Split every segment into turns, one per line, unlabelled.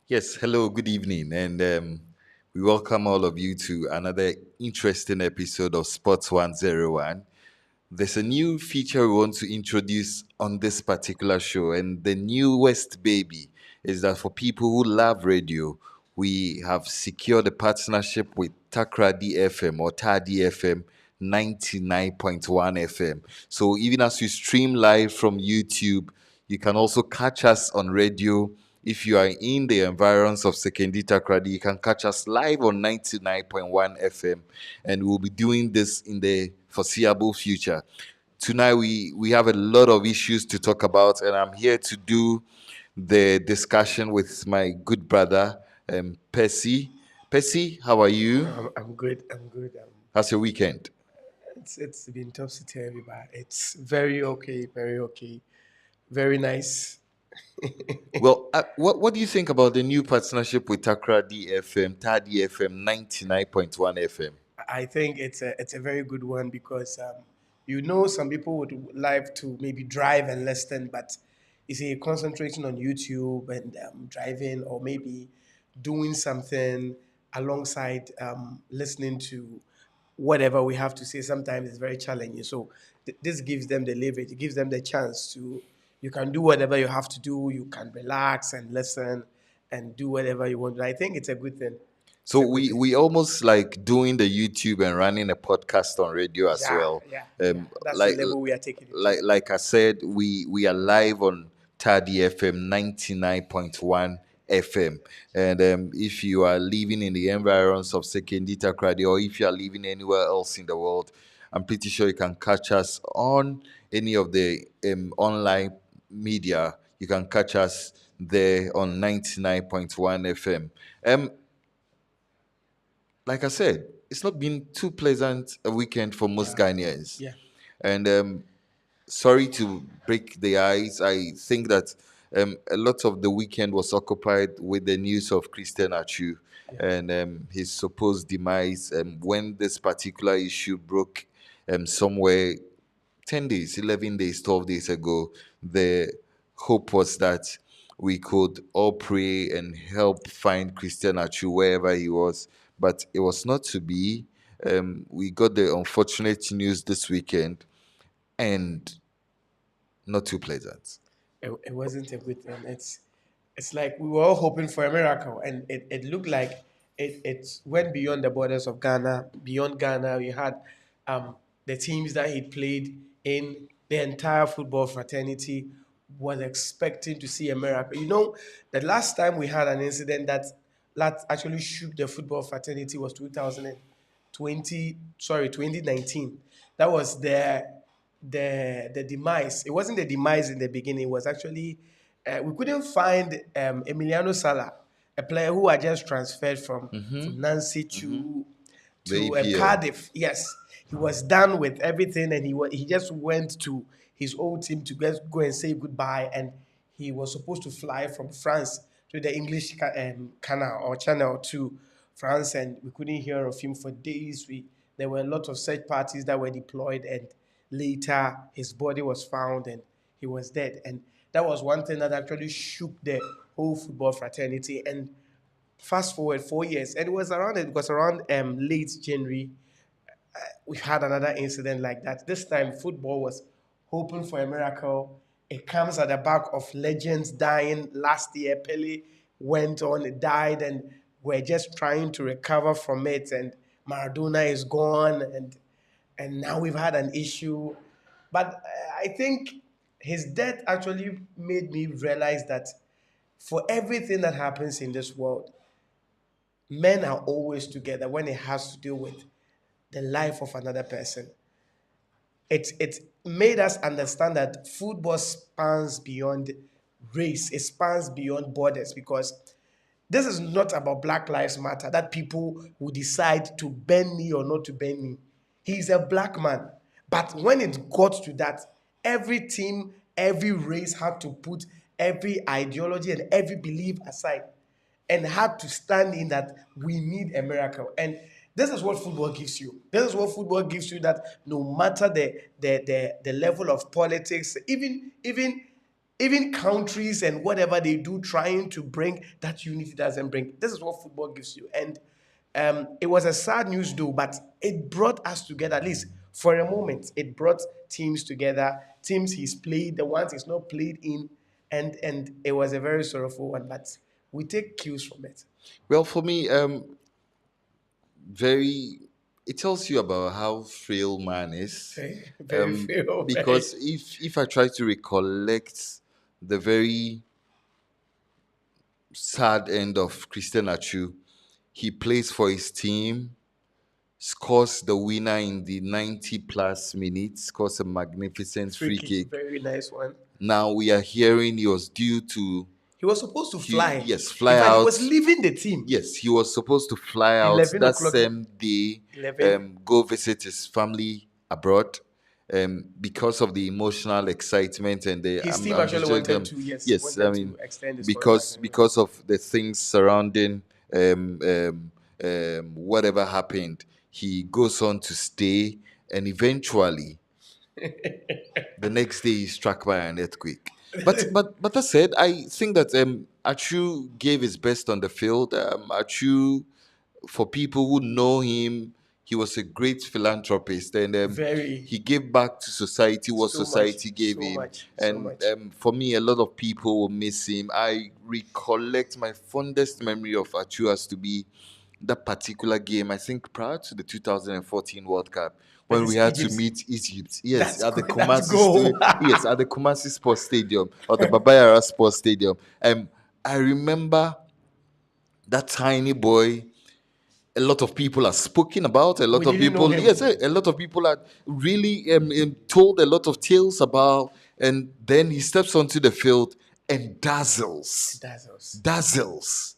Yes, hello, good evening, and we welcome all of you to another interesting episode of Sports 101. There's a new feature we want to introduce on this particular show, and the newest baby is that for people who love radio, we have secured a partnership with Takradi FM or Tadi FM 99.1 FM. So even as you stream live from YouTube, you can also catch us on radio. If you are in the environs of Sekendi Takradi, you can catch us live on 99.1 FM, and we'll be doing this in the foreseeable future. Tonight, we have a lot of issues to talk about, and I'm here to do the discussion with my good brother, Percy. Percy, how are you?
I'm good. I'm good.
How's your weekend?
It's been topsy turvy, but it's very okay. Very okay. Very nice.
Well, what do you think about the new partnership with Takradi FM, Tadi FM, 99.1 FM?
I think it's a very good one because some people would like to maybe drive and listen, but you see concentrating on YouTube and driving or maybe doing something alongside listening to whatever we have to say. Sometimes it's very challenging. So this gives them the leverage. It gives them the chance to you can do whatever you have to do. You can relax and listen and do whatever you want. I think it's a good thing.
So
It's a good
we
thing.
almost like doing the YouTube and running a podcast on radio as
Yeah,
well.
yeah. That's the
Like
level we are taking it to.
like I said, we are live on Tadi FM 99.1 FM. And if you are living in the environs of Sekendita Kradi, or if you are living anywhere else in the world, I'm pretty sure you can catch us on any of the online media. You can catch us there on 99.1 FM. Like I said, it's not been too pleasant a weekend for most
Yeah,
Ghanaians.
yeah.
And sorry to break the ice, I think that a lot of the weekend was occupied with the news of Christian Atsu and his supposed demise. When this particular issue broke somewhere 10 days, 11 days, 12 days ago, the hope was that we could all pray and help find Christian Atsu wherever he was. But it was not to be. We got the unfortunate news this weekend and not too pleasant.
It wasn't a good thing. It's like we were all hoping for a miracle, and it looked like it went beyond the borders of Ghana. Beyond Ghana, we had the teams that he played in. The entire football fraternity was expecting to see a miracle. The last time we had an incident that actually shook the football fraternity was 2020, sorry, 2019. That was the demise. It wasn't the demise in the beginning. It was actually we couldn't find Emiliano Sala, a player who had just transferred from Nancy
The
to
EPL.
Cardiff. Yes, he was done with everything, and he just went to his old team to go and say goodbye. And he was supposed to fly from France to the English canal or channel to France, and we couldn't hear of him for days. There were a lot of search parties that were deployed, and later his body was found and he was dead. And that was one thing that actually shook the whole football fraternity. And fast forward 4 years, and it was around late January we had another incident like that. This time, football was hoping for a miracle. It comes at the back of legends dying. Last year, Pele went on, died, and we're just trying to recover from it. And Maradona is gone, and now we've had an issue. But I think his death actually made me realize that for everything that happens in this world, men are always together when it has to do with the life of another person. It made us understand that football spans beyond race, it spans beyond borders because this is not about Black Lives Matter, that people will decide to bend knee or not to bend knee. He's a black man. But when it got to that, every team, every race had to put every ideology and every belief aside and had to stand in that we need a miracle. And this is what football gives you. This is what football gives you, that no matter the level of politics, even Even countries and whatever they do, trying to bring that unity doesn't bring. This is what football gives you. And it was a sad news, though, but it brought us together, at least for a moment. It brought teams together, teams he's played, the ones he's not played in. And it was a very sorrowful one, but we take cues from it.
Well, for me, very it tells you about how frail man is.
Very, very few, very.
Because if I try to recollect the very sad end of Christian Atsu, he plays for his team, scores the winner in the 90 plus minutes, scores a magnificent
Free
free
kick,
kick.
very nice one.
Now we are hearing he was due to
He was supposed to fly.
fly
In fact, he
out.
was leaving the team.
Yes, he was supposed to fly out
11
that
o'clock.
same day,
11.
go visit his family abroad. Because of the emotional excitement and the
His team
I'm
actually
just telling
wanted
them,
to, yes,
yes, I
wanted
mean
to extend his
because
contract.
because of the things surrounding whatever happened, he goes on to stay, and eventually the next day he's struck by an earthquake. But that said, I think that Achu gave his best on the field. Achu, for people who know him, he was a great philanthropist, and
Very,
he gave back to society what
so much,
society gave
so
him.
much, so
And
much.
for me, a lot of people will miss him. I recollect my fondest memory of Achu as to be that particular game, I think prior to the 2014 World Cup, when we
Versus
had to
Egypt.
meet Egypt. Yes,
That's
at the
good. That's
Kumasi
goal.
yes, at the Kumasi Sports Stadium or the Babayara Sports Stadium. I remember that tiny boy. A lot of people are spoken about. A
We
lot of
didn't know
people,
him.
yes, a lot of people are really told a lot of tales about. And then he steps onto the field and
That's us.
dazzles.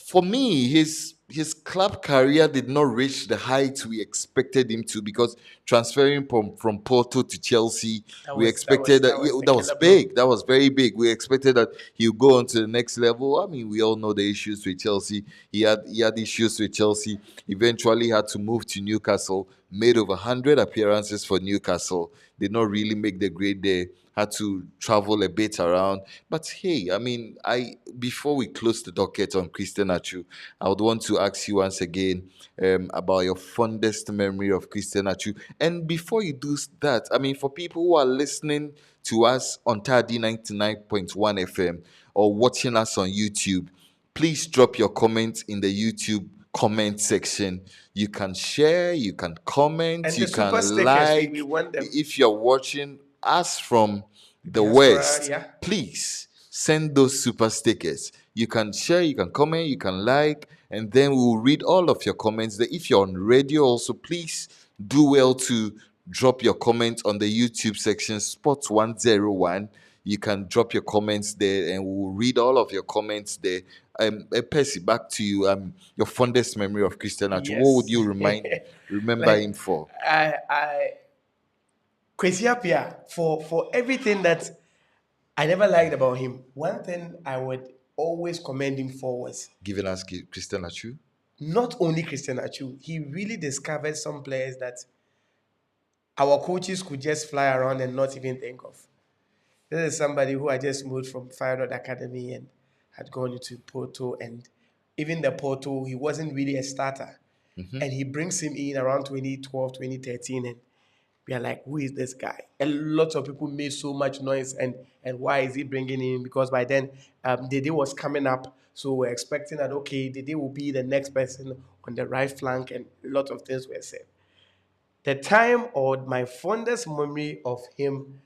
For me, his club career did not reach the heights we expected him to, because transferring from Porto to Chelsea,
That
we
was that
expected
was
that
that was the
that was
killer blow.
big. That was very big. We expected that he would go on to the next level. I mean, we all know the issues with Chelsea. He had issues with Chelsea. Eventually, had to move to Newcastle. Made over 100 appearances for Newcastle. Did not really make the grade there. Had to travel a bit around. But hey, I mean, I before we close the docket on Christian Achu, I would want to ask you once again about your fondest memory of Christian Achu. And before you do that, I mean, for people who are listening to us on Tadi 99.1 FM or watching us on YouTube, please drop your comments in the YouTube comment section. You can share, you can comment,
And
you
the super
can
stickers, we
like.
want them.
If you're watching us from the
Diaspora,
West,
yeah.
please send those super stickers. You can share, you can comment, you can like, and then we'll read all of your comments. If you're on radio also, please do well to drop your comment on the YouTube section, Sports 101. You can drop your comments there and we'll read all of your comments there. Percy, back to you. Your fondest memory of Christian Atsu. What would
Yes.
you remember him
Like
for?
I Kwesi Appiah, for everything that I never liked about him. One thing I would always commend him for was
Giving us Christian Atsu?
not only Christian Achu, he really discovered some players that our coaches could just fly around and not even think of. This is somebody who I just moved from Feyenoord Academy and had gone into Porto, and even the Porto, he wasn't really a starter. And he brings him in around 2012, 2013, and we are like, who is this guy? A lot of people made so much noise, and why is he bringing him? Because by then, Dede was coming up, so we're expecting that, okay, Dede will be the next person on the right flank, and a lot of things were said. The time or my fondest memory of him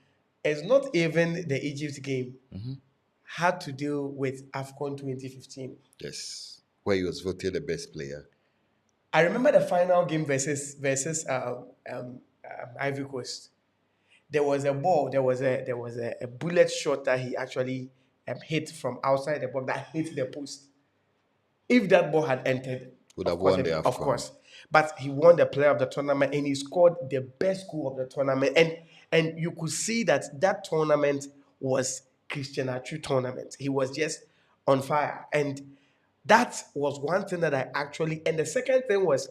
is not even the Egypt game, had to deal with AFCON 2015.
Yes. Where he was voted the best player.
I remember the final game versus Ivory Coast. There was a ball, there was a bullet shot that he actually hit from outside the box that hit the post. If that ball had entered,
Would
of
have
course,
won the
of
AFCON.
course. But he won the player of the tournament and he scored the best goal of the tournament. And you could see that that tournament was Christian Atsu tournament. He was just on fire. And that was one thing that I actually. And the second thing was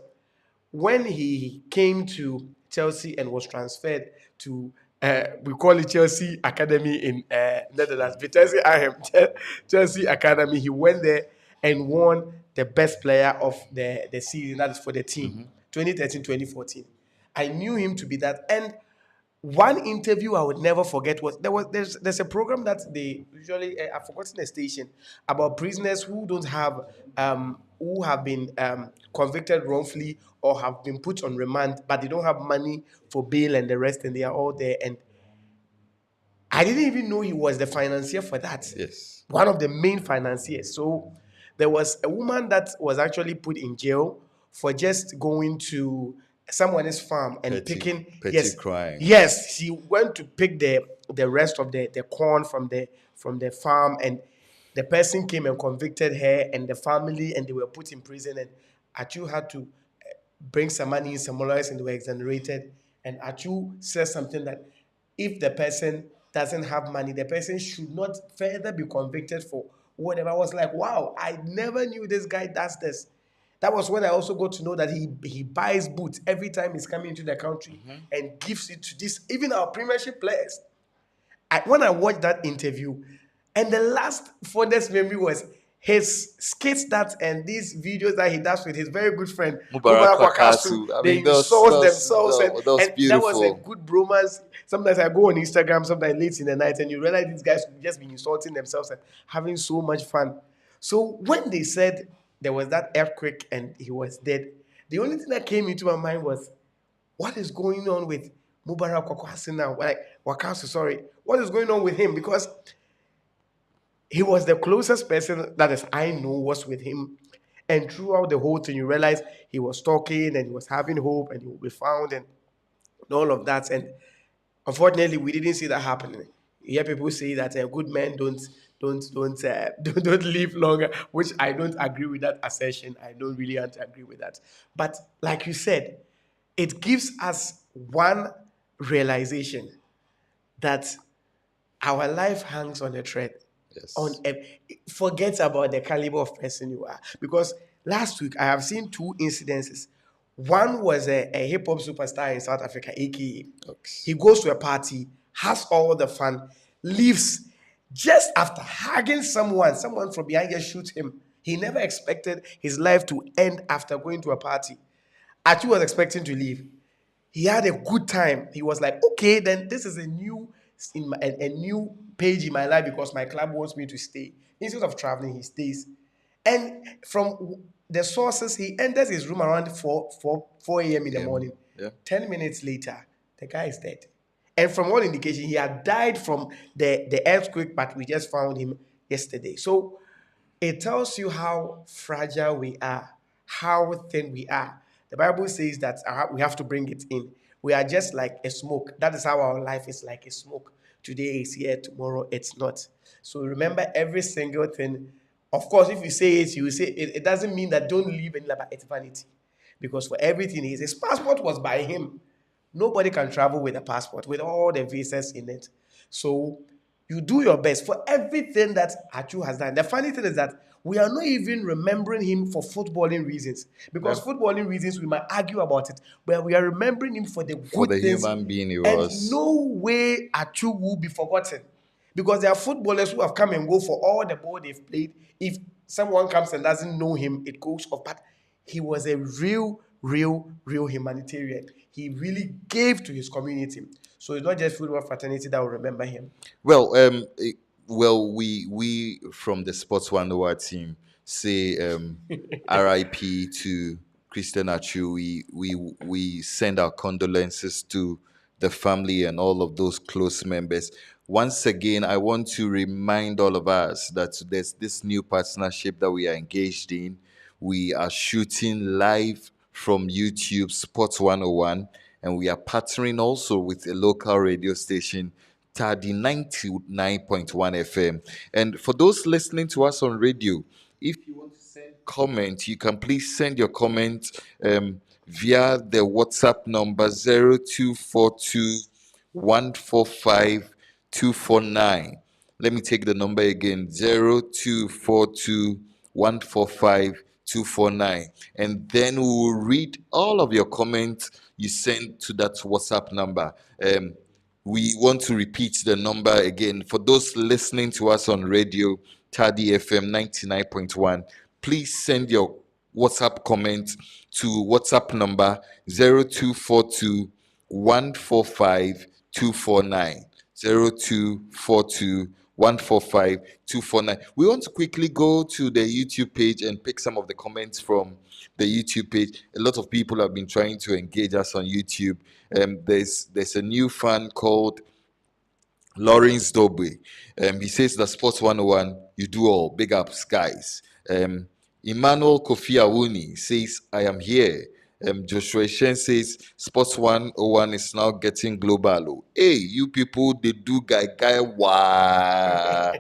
when he came to Chelsea and was transferred to we call it Chelsea Academy in Netherlands. Vitesse Arnhem, Chelsea Academy. He went there and won the best player of the season. That is for the team, 2013-2014. I knew him to be that. And one interview I would never forget was there's a program that they usually I've forgotten the station about prisoners who don't have who have been convicted wrongfully or have been put on remand, but they don't have money for bail and the rest, and they are all there. And I didn't even know he was the financier for that.
Yes.
One of the main financiers. So there was a woman that was actually put in jail for just going to someone's farm and picking.
Petty
Yes,
crime.
yes, she went to pick the rest of the corn from the farm, and the person came and convicted her and the family, and they were put in prison. And Achu had to bring some money in, some lawyers, and they were exonerated. And Achu says something that if the person doesn't have money, the person should not further be convicted for whatever. I was like, wow, I never knew this guy does this. That was when I also got to know that he buys boots every time he's coming into the country and gives it to this, even our Premiership players. When I watched that interview, and the last fondest memory was his skits that and these videos that he does with his very good friend
Mubarak
Mubarak
Wakasu.
Wakasu.
I
They
mean,
insult themselves,
that was
and that was a
beautiful.
good bromance. Sometimes I go on Instagram, sometimes late in the night, and you realize these guys could just be insulting themselves and having so much fun. So when they said there was that earthquake and he was dead, the only thing that came into my mind was, what is going on with Mubarak Wakasu now? Like Wakasu, sorry. What is going on with him? Because he was the closest person that is I know was with him. And throughout the whole thing, you realize he was talking and he was having hope and he will be found and all of that. And unfortunately, we didn't see that happening. You hear people say that good men don't live longer, which I don't agree with that assertion. I don't really want to agree with that. But like you said, it gives us one realization that our life hangs on a thread. On
Yes.
forget about the caliber of person you are. Because last week I have seen two incidences. One was a hip hop superstar in South Africa, aka.
Okay.
He goes to a party, has all the fun, leaves just after hugging someone from behind just shoots him. He never expected his life to end after going to a party. Achu was expecting to leave. He had a good time. He was like, okay, then this is a new a new page in my life because my club wants me to stay. Instead of traveling, he stays. And from the sources, he enters his room around 4 a.m. in the morning.
Yeah.
10 minutes later, the guy is dead. And from all indication, he had died from the earthquake, but we just found him yesterday. So it tells you how fragile we are, how thin we are. The Bible says that we have to bring it in. We are just like a smoke. That is how our life is, like a smoke. Today is here, tomorrow it's not. So remember every single thing. Of course, if you say it, you say it. It doesn't mean that don't live in it's vanity. Because for everything, his passport was by him. Nobody can travel with a passport, with all the visas in it. So you do your best for everything that Achu has done. The funny thing is that we are not even remembering him for footballing reasons. Because
Yeah.
footballing reasons, we might argue about it, but we are remembering him for the
For the
good things.
human being he
And
was.
no way Achu will be forgotten. Because there are footballers who have come and go for all the ball they've played. If someone comes and doesn't know him, it goes off. But he was a real humanitarian. He really gave to his community. So it's not just football fraternity that will remember him.
Well, we from the Sports 101 team say RIP to Christian Achu. We send our condolences to the family and all of those close members. Once again, I want to remind all of us that there's this new partnership that we are engaged in. We are shooting live from YouTube Sports 101, and we are partnering also with a local radio station, Tadi 99.1 FM. And for those listening to us on radio, if you want to send comment, you can please send your comment via the WhatsApp number 0242 145 249. Let me take the number again, 0242 145 249. And then we will read all of your comments you send to that WhatsApp number. We want to repeat the number again. For those listening to us on radio, Tadi FM 99.1, please send your WhatsApp comment to WhatsApp number 0242 145 249. 0242 145 249. We want to quickly go to the YouTube page and pick some of the comments from the YouTube page. A lot of people have been trying to engage us on YouTube. There's a new fan called Lawrence Dobwe. He says that Sports 101, you do all. Big ups, guys. Emmanuel Kofi Awuni says, I am here. Joshua Shen says, Sports 101 is now getting global. Oh. Hey, you people, they do guy, wah.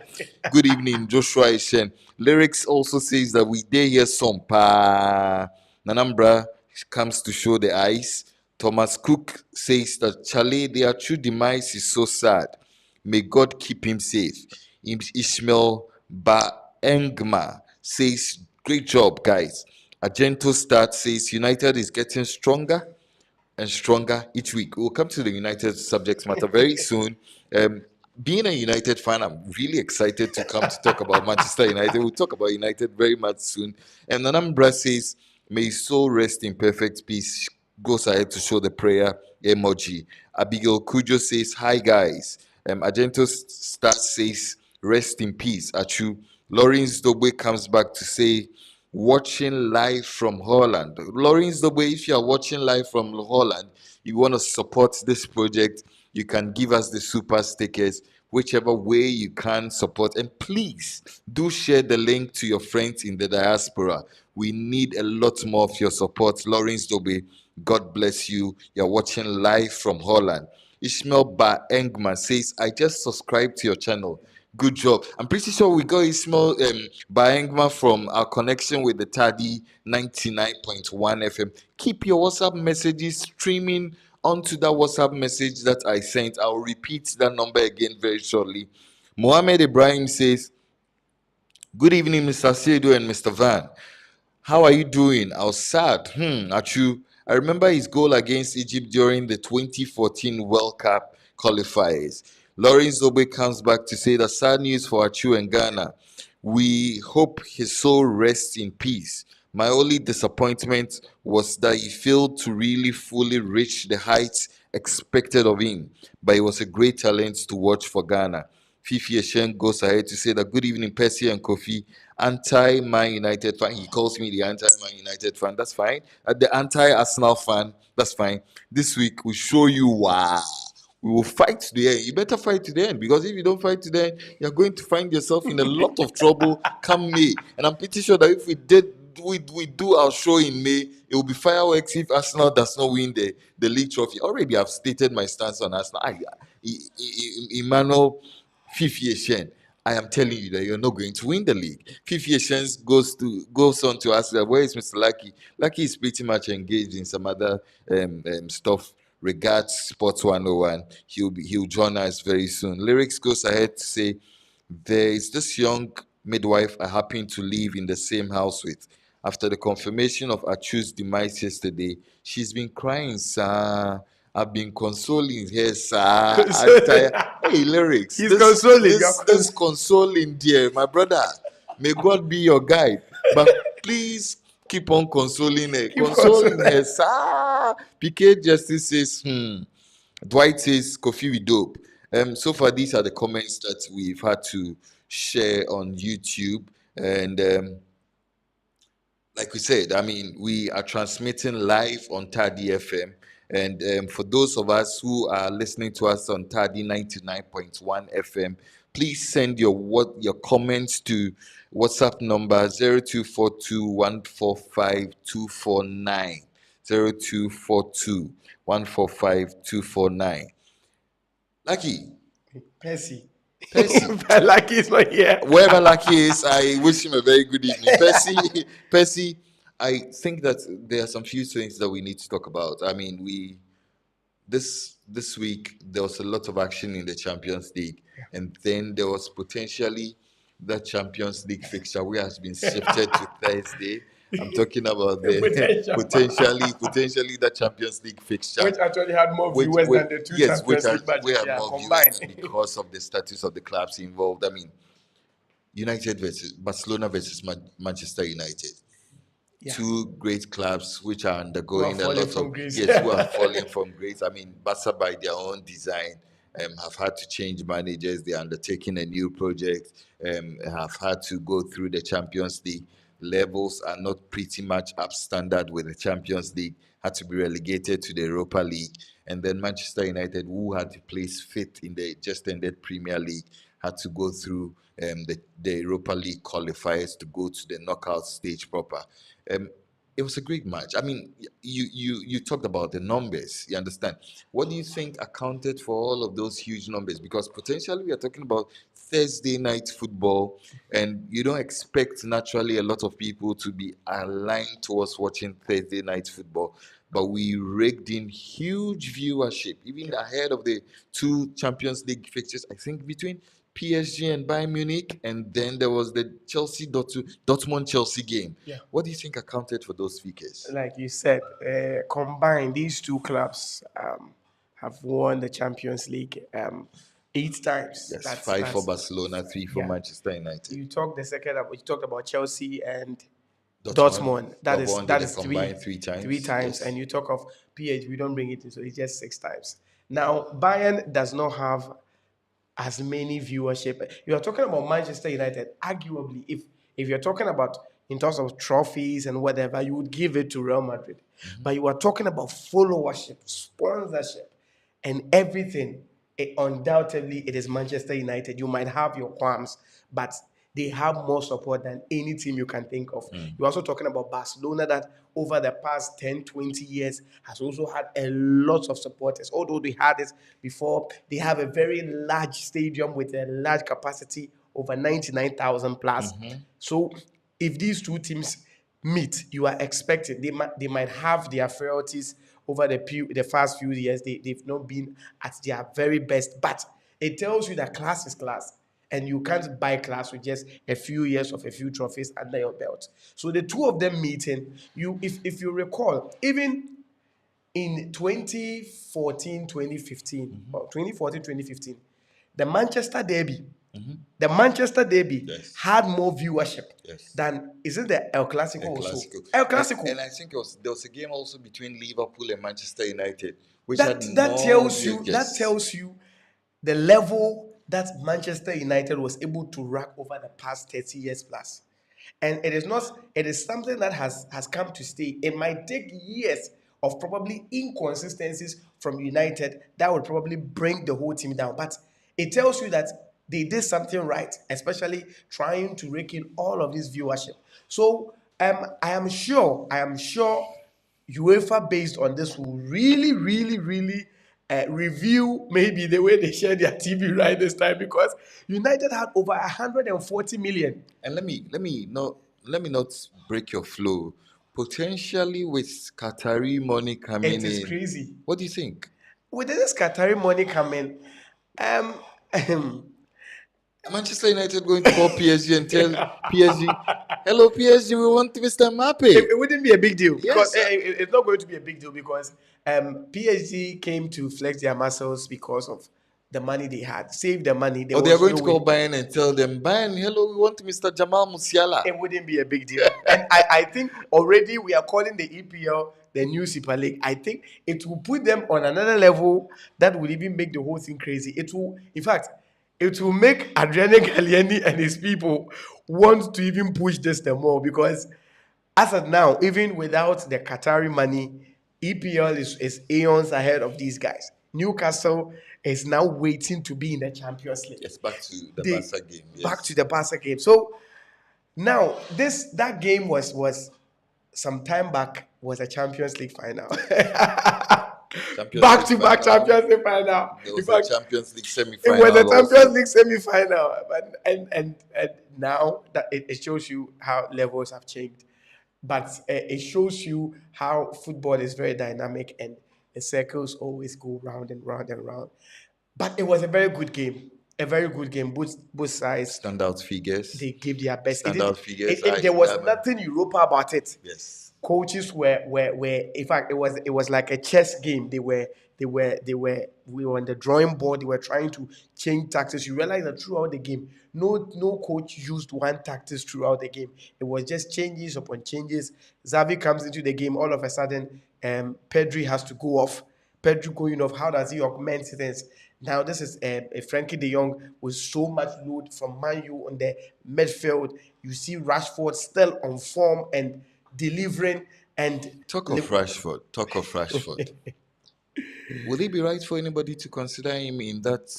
Good evening, Joshua Shen. Lyrics also says that we dare hear some pa. Nanambra comes to show the eyes. Thomas Cook says that Charlie, their true demise is so sad. May God keep him safe. Ishmael Baengma says, great job, guys. Agento Start says, United is getting stronger and stronger each week. We'll come to the United subject matter very soon. Um, Being a United fan, I'm really excited to come to talk about Manchester United. We'll talk about United very much soon. And Nanambra says, may his soul rest in perfect peace. Goes ahead to show the prayer emoji. Abigail Kujo says, hi guys. Argento Star says, rest in peace, Atsu. Lawrence Dobwe comes back to say, watching live from Holland. Lawrence Dobwe, if you are watching live from Holland, you want to support this project, you can give us the super stickers, whichever way you can support. And please do share the link to your friends in the diaspora. We need a lot more of your support. Lawrence Dobwe, God bless you. You're watching live from Holland. Ishmael Ba Engman says, I just subscribed to your channel. Good job. I'm pretty sure we got Ishmael Ba Engman from our connection with the Tadi 99.1 FM. Keep your WhatsApp messages streaming onto that WhatsApp message that I sent. I'll repeat that number again very shortly. Mohammed Ibrahim says, good evening, Mr. Sedu and Mr. Van. How are you doing? I was sad. Achu. I remember his goal against Egypt during the 2014 World Cup qualifiers. Lawrence Zobe comes back to say that sad news for Achu and Ghana. We hope his soul rests in peace. My only disappointment was that he failed to really fully reach the heights expected of him, but he was a great talent to watch for Ghana. Fifi Eshen goes ahead to say that good evening, Percy and Kofi. Anti-Man United fan. He calls me the anti-Man United fan. That's fine. The anti-Arsenal fan. That's fine. This week we show you why. We will fight to the end. You better fight to the end, because if you don't fight to the end, you're going to find yourself in a lot of trouble come May. And I'm pretty sure that if we do our show in May, it will be fireworks if Arsenal does not win the league trophy. Already I've stated my stance on Arsenal. Emmanuel Fifi Shen, I am telling you that you're not going to win the league. Fifi Shen goes on to ask that where is Mr. Lucky? Lucky is pretty much engaged in some other stuff regards Sports 101. He'll join us very soon. Lyrics goes ahead to say, there is this young midwife I happen to live in the same house with. After the confirmation of Achu's demise yesterday, she's been crying, sir. I've been consoling her, sir. I'm tired. Hey, lyrics.
He's consoling.
This consoling, dear, my brother. May God be your guide. But please keep on consoling her. Consoling her, sir. PK Justice says, Dwight says, Kofi we dope. So far, these are the comments that we've had to share on YouTube. And like we said, I mean, we are transmitting live on Tadi FM. And for those of us who are listening to us on Tadi 99.1 FM, please send your comments to WhatsApp number 0242 145 249. 0242 145 249. Lucky.
Percy.
Percy.
Lucky is not here.
Wherever Lucky is, I wish him a very good evening. Percy, I think that there are some few things that we need to talk about. I mean, this week there was a lot of action in the Champions League, and then there was potentially that Champions League fixture, which has been shifted to Thursday. I'm talking about
The
the
potential.
potentially the Champions League fixture,
Which actually had more viewers
which
than the two
yes,
Champions League
we
matches,
have
yeah,
more viewers
combined.
because of the status of the clubs involved. I mean, United versus Barcelona versus Manchester United,
Yeah,
two great clubs which are
who are
undergoing a
falling
lot of,
from grace.
yes, who are falling from grace. I mean, Barca by their own design have had to change managers. They are undertaking a new project. Have had to go through the Champions League. Levels are not pretty much up standard with the Champions League. Had to be relegated to the Europa League, and then Manchester United, who had to place fifth in the just ended Premier League, had to go through the Europa League qualifiers to go to the knockout stage proper. Um, it was a great match. I mean, you talked about the numbers. You understand? What do you think accounted for all of those huge numbers? Because potentially we are talking about Thursday night football, and you don't expect naturally a lot of people to be aligned towards watching Thursday night football. But we raked in huge viewership, even ahead of the two Champions League fixtures. I think between PSG and Bayern Munich, and then there was the Dortmund Chelsea game.
Yeah.
What do you think accounted for those figures?
Like you said, combined, these two clubs have won the Champions League 8 times.
Yes, five for
That's
Barcelona, three for
yeah.
Manchester United.
You talked about Chelsea and
Dortmund,
Dortmund.
who have won
That
the
is
combined three
three
times.
times, and
Yes.
you talk of PH. We don't bring it in, so it's just 6 times. Now Bayern does not have as many viewership. You are talking about Manchester United. Arguably, if you're talking about in terms of trophies and whatever, you would give it to Real Madrid. But you are talking about followership, sponsorship, and everything. Undoubtedly, it is Manchester United. You might have your qualms, but they have more support than any team you can think of. You're also talking about Barcelona that over the past 10, 20 years has also had a lot of supporters. Although they had it before, they have a very large stadium with a large capacity, over 99,000 plus. So if these two teams meet, you are expecting they might have their frailties over the past few years. They've not been at their very best, but it tells you that class is class, and you can't buy class with just a few years of a few trophies under your belt. So the two of them meeting, if you recall, even in 2014, 2015, or 2014, 2015, the Manchester Derby, the Manchester Derby
Yes.
had more viewership
Yes.
than, is it the El Clasico
El
also?
Clasico.
El
And,
Clasico.
and I think there was a game also between Liverpool and Manchester United, which had
That
more
tells
viewers.
you
Yes.
the level that Manchester United was able to rack over the past 30 years plus. And it is something that has come to stay. It might take years of probably inconsistencies from United that will probably bring the whole team down. But it tells you that they did something right, especially trying to rake in all of this viewership. So I am sure UEFA, based on this, will really, really, really review maybe the way they share their TV right this time, because United had over 140 million.
And let me not break your flow. Potentially with Qatari money
It
coming
is
in,
crazy.
what do you think?
With this Qatari money coming, um,
Manchester United going to call PSG and tell PSG, "Hello PSG, we want Mr. Mbappe."
it wouldn't be a big deal, because
Yes.
it's not going to be a big deal, because PSG came to flex their muscles because of the money they had, save the money. There
Or they are
was
going
no
to
way
call Bayern and tell them, "Bayern, hello, we want Mr. Jamal Musiala."
it wouldn't be a big deal. And I think already we are calling the EPL the new Super League. I think it will put them on another level that will even make the whole thing crazy. It will, in fact, it will make Adriano Galliani and his people want to even push this the more, because as of now, even without the Qatari money, EPL is aeons ahead of these guys. Newcastle is now waiting to be in the Champions League.
Yes, back to the
They
Barca game.
back to
Yes.
the Barca game. So now, that game was some time back, was a Champions League final.
Champions
Back
League
to back
final.
Champions League final.
There
In
was a
fact,
Champions League
it was a
semi-final
Champions
also.
League semi-final. And now that it shows you how levels have changed. But it shows you how football is very dynamic, and the circles always go round and round and round. But it was a very good game. A very good game. Both sides,
Standout figures.
they gave their best.
Standout figures.
There was
I mean,
nothing Europa about it.
yes.
Coaches were in fact it was like a chess game. We were on the drawing board. They were trying to change tactics. You realize that throughout the game, no coach used one tactics throughout the game. It was just changes upon changes. Xavi comes into the game. All of a sudden, Pedri has to go off. Pedri going off. How does he augment things? Now this is a Frankie De Jong with so much load from Man U on the midfield. You see Rashford still on form and delivering. And
Talk of Rashford. Talk of Rashford. Would it be right for anybody to consider him in that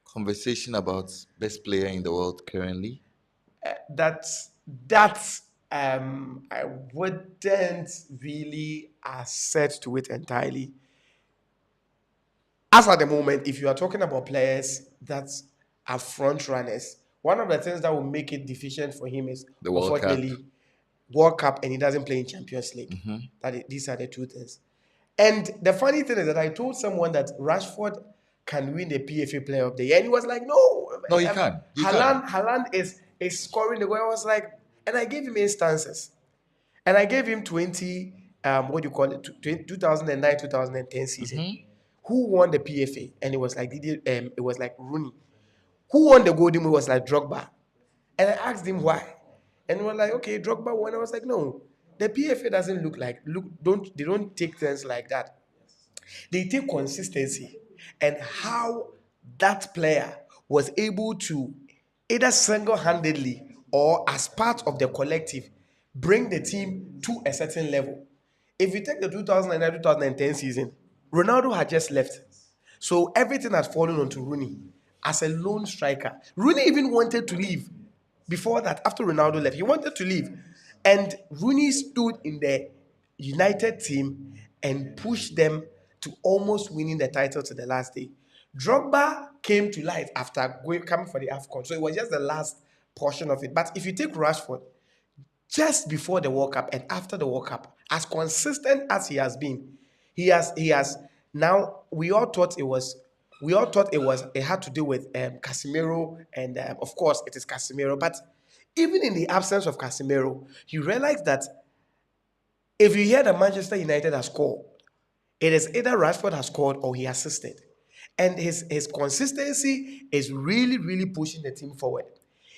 conversation about best player in the world currently?
that's I wouldn't really assert to it entirely. As at the moment, if you are talking about players that are front runners, one of the things that will make it deficient for him is
The World Cup.
unfortunately World Cup, and he doesn't play in Champions League. These are the two things. And the funny thing is that I told someone that Rashford can win the PFA Player of the Year, and he was like, "No,
No, he can. He can.
Haaland is scoring the goal." I was like, and I gave him instances, and I gave him 20. What do you call it? 2009, 2010 season. Who won the PFA? And it was like it was like Rooney. Who won the Golden Boot? Was like Drogba. And I asked him why. And we were like, okay, Drogba won. I was like, no, the PFA doesn't they don't take things like that. They take consistency and how that player was able to either single-handedly or as part of the collective bring the team to a certain level. If you take the 2009-2010 season, Ronaldo had just left. So everything had fallen onto Rooney as a lone striker. Rooney even wanted to leave before that, after Ronaldo left. He wanted to leave. And Rooney stood in the United team and pushed them to almost winning the title to the last day. Drogba came to light after coming for the AFCON. So it was just the last portion of it. But if you take Rashford, just before the World Cup and after the World Cup, as consistent as he has been, he has now. We all thought it had to do with Casemiro, and of course it is Casemiro. But even in the absence of Casemiro, you realize that if you hear that Manchester United has scored, it is either Rashford has scored or he assisted. And his consistency is really, really pushing the team forward.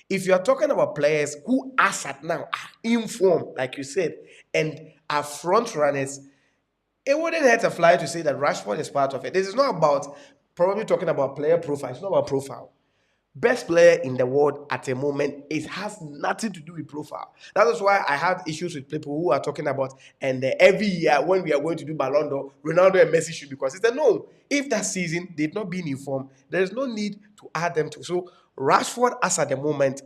If you are talking about players who, as at now, are in form, like you said, and are front runners, it wouldn't hurt a fly to say that Rashford is part of it. This is not about probably talking about player profile. It's not about profile. Best player in the world at the moment, it has nothing to do with profile. That is why I had issues with people who are talking about, and every year when we are going to do Ballon d'Or, Ronaldo and Messi should be considered. No, if that season they've not been informed, there is no need to add them to. So Rashford, as at the moment,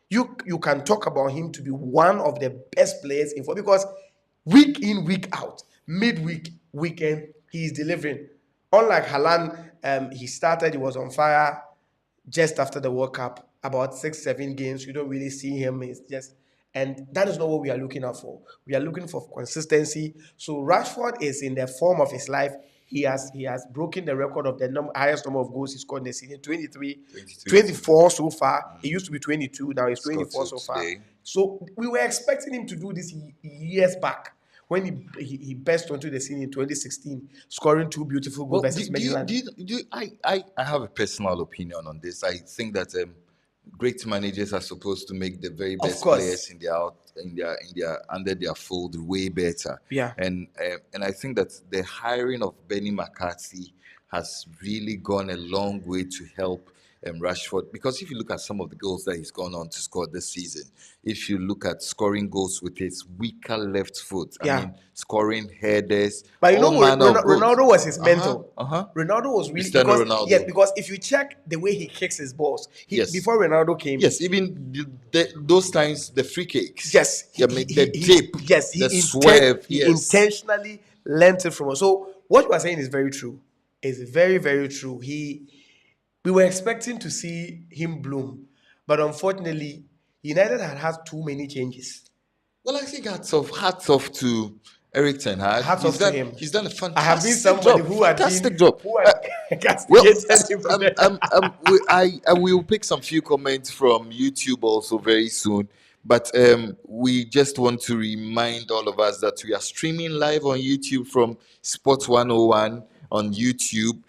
you can talk about him to be one of the best players in football because week in, week out, midweek, weekend, he is delivering. Unlike Haaland, he was on fire just after the World Cup, about 6-7 games. You don't really see him. It's just, and that is not what we are looking out for. We are looking for consistency. So Rashford is in the form of his life. He has broken the record of the highest number of goals he scored in the season, 23, 24 so far. It used to be 22, now it's 24 so far.
Today.
So we were expecting him to do this years back when he burst onto the scene in 2016, scoring 2 beautiful goals versus Midland.
I have a personal opinion on this. I think that great managers are supposed to make the very best players in their under their fold way better.
Yeah.
And I think that the hiring of Benny McCarthy has really gone a long way to help Rashford, because if you look at some of the goals that he's gone on to score this season, if you look at scoring goals with his weaker left foot, I mean, scoring headers,
but you know, Ronaldo was his mentor. Ronaldo was really because if you check the way he kicks his balls, before Ronaldo came,
even those times the free kicks,
the dip, the swerve, he intentionally learned it from us. So what you are saying is very true. It's very, very true. We were expecting to see him bloom, but unfortunately, United had too many changes.
Well, I think hats off to Eric Ten Hag.
Hats off to him.
He's done a
I have been
fantastic
somebody
job.
who had
Fantastic
been
job.
who had
Well,
castigated him for that.
I will pick some few comments from YouTube also very soon. But we just want to remind all of us that we are streaming live on YouTube from Sports 101 on YouTube.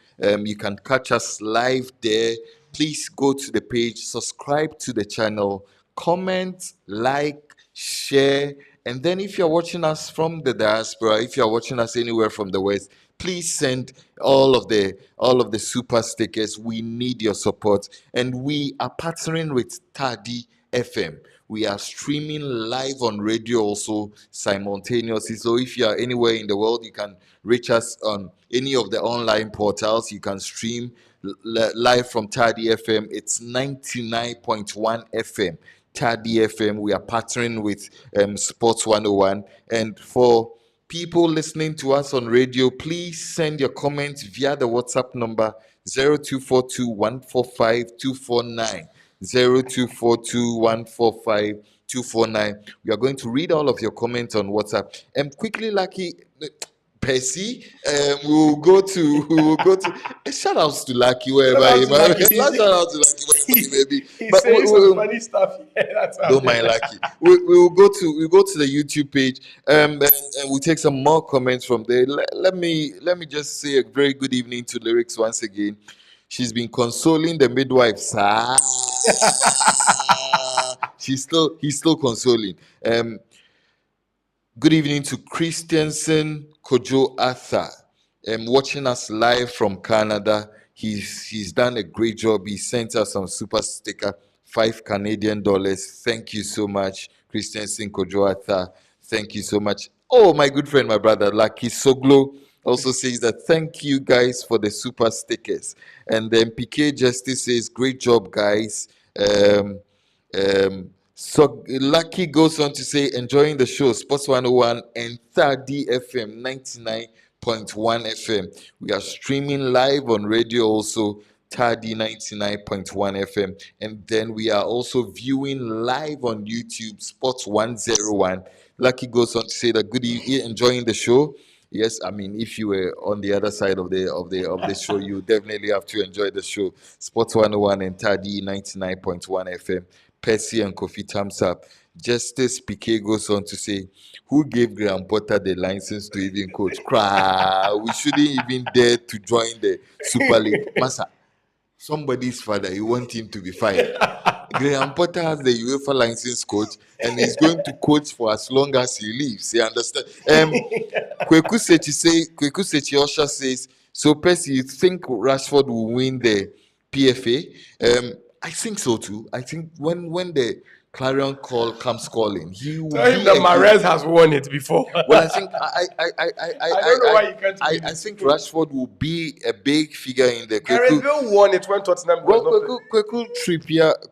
You can catch us live there. Please go to the page, subscribe to the channel, comment, like, share, and then if you're watching us from the diaspora, if you're watching us anywhere from the West, please send all of the super stickers. We need your support, and we are partnering with Tadi FM. We are streaming live on radio also simultaneously. So if you are anywhere in the world, you can reach us on any of the online portals. You can stream live from Tadi FM. It's 99.1 FM. Tadi FM. We are partnering with Sports 101. And for people listening to us on radio, please send your comments via the WhatsApp number 0242 We are going to read all of your comments on WhatsApp. And quickly, Lucky, Percy, we will go to shout outs to Lucky
Shout
wherever
out
he
to
might
Lucky.
shout out to Lucky wherever he may be.
He's
But
saying some funny stuff here. That's why I'm
don't mind
there.
Lucky. We go to the YouTube page, and we take some more comments from there. Let me just say a very good evening to Lyrics once again. She's been consoling the midwives. He's still consoling. Good evening to Christensen Kojo Arthur, watching us live from Canada. He's done a great job. He sent us some super sticker, $5 Canadian. Thank you so much, Christensen Kojo Arthur. Thank you so much. Oh, my good friend, my brother, Lucky Soglo also says that thank you guys for the super stickers. And then PK Justice says, great job, guys. So Lucky goes on to say, enjoying the show, Sports 101 and 30 FM, 99.1 FM. We are streaming live on radio also, Tardy 99.1 FM. And then we are also viewing live on YouTube, Sports 101. Lucky goes on to say that enjoying the show. Yes, I mean, if you were on the other side of the show, you definitely have to enjoy the show. Sports 101 and Tadi 99.1 FM. Percy and Kofi thumbs up. Justice Piquet goes on to say, who gave Graham Potter the license to even coach? Cry. We shouldn't even dare to join the Super League. Masa, somebody's father, you want him to be fired. Graham Potter has the UEFA license coach and he's going to coach for as long as he lives. You understand? Kweku Sechi Osha says, so Percy, you think Rashford will win the PFA? I think so too. I think when the clarion call comes calling, he will
Tell him
be
that
a
Mahrez has won it before.
well, I think
I don't know why you can't
I
believe
think Rashford will be a big figure in the
Gareth Bale won it when Tottenham was
well,
not.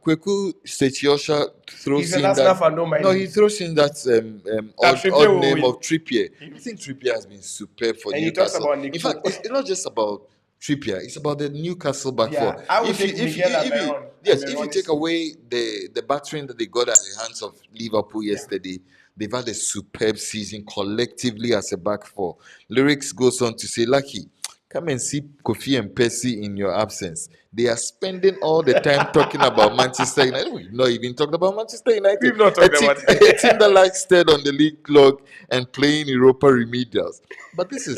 Kweku Setiosha throws
He's an
in
Arsenal
that.
fan, don't mind
No,
him.
he throws in that
Trippier
odd
will
name
win.
of Trippier. I think Trippier has been superb for
And he talks
Newcastle.
about Nick
In fact, it's not just about Trippier; it's about the Newcastle back
Yeah,
four.
I would take Miguel Almiron.
Yes, if you take away the battering that they got at the hands of Liverpool yesterday, they've had a superb season collectively as a back four. Lyrics goes on to say, Lucky, come and see Kofi and Percy in your absence. They are spending all the time talking about Manchester United. We've not even talked about Manchester United.
We've not talked about
a team that likes third on the league clock and playing Europa remedials. But this is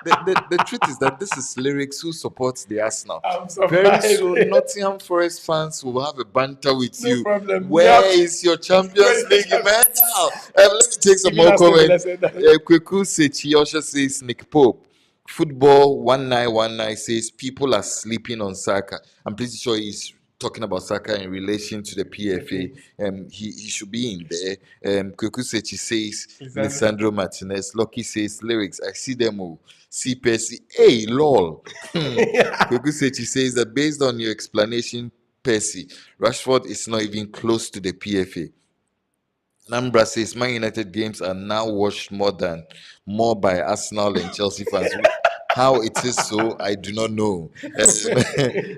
the truth is that this is Lyrics who supports the Arsenal.
I'm surprised.
Very soon, Nottingham Forest fans will have a banter with
No
you.
problem.
Where is your
Where
Champions
is the
League
champ-
medal? Let me take some
Even
more
Aston Villa
comments.
said that.
Kweku Sechi Osha says Nick Pope. Football 1919 says people are sleeping on Saka. I'm pretty sure he's talking about Saka in relation to the PFA. He should be in there. Kweku Sechi says Lisandro Martinez. Lucky says lyrics. I see them all. See Percy. Hey, lol. Kweku Sechi says that based on your explanation, Percy, Rashford is not even close to the PFA. Nambra says Man United games are now watched more by Arsenal and Chelsea fans. How it is so, I do not know.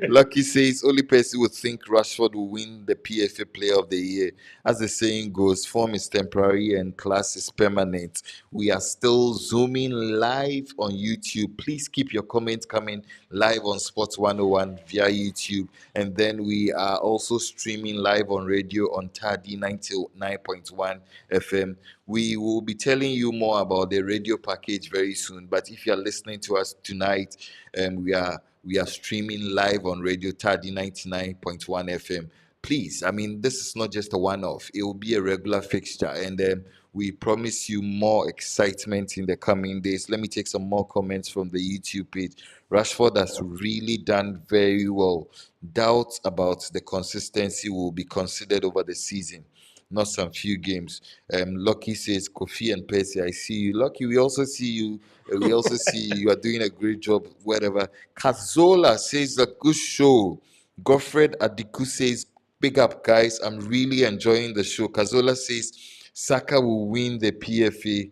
Lucky says only person would think Rashford will win the PFA Player of the Year. As the saying goes, form is temporary and class is permanent. We are still zooming live on YouTube. Please keep your comments coming live on Sports 101 via YouTube. And then we are also streaming live on radio on Tadi 99.1 FM. We will be telling you more about the radio package very soon. But if you are listening to us tonight, we are streaming live on Radio Tadi 99.1 FM. Please, I mean, this is not just a one-off. It will be a regular fixture, and we promise you more excitement in the coming days. Let me take some more comments from the YouTube page. Rashford has really done very well. Doubts about the consistency will be considered over the season, not some few games. Lucky says, Kofi and Percy, I see you. Lucky, we also see you. We also see you are doing a great job, whatever. Kazola says, a good show. Godfred Adiku says, big up, guys. I'm really enjoying the show. Kazola says, Saka will win the PFA.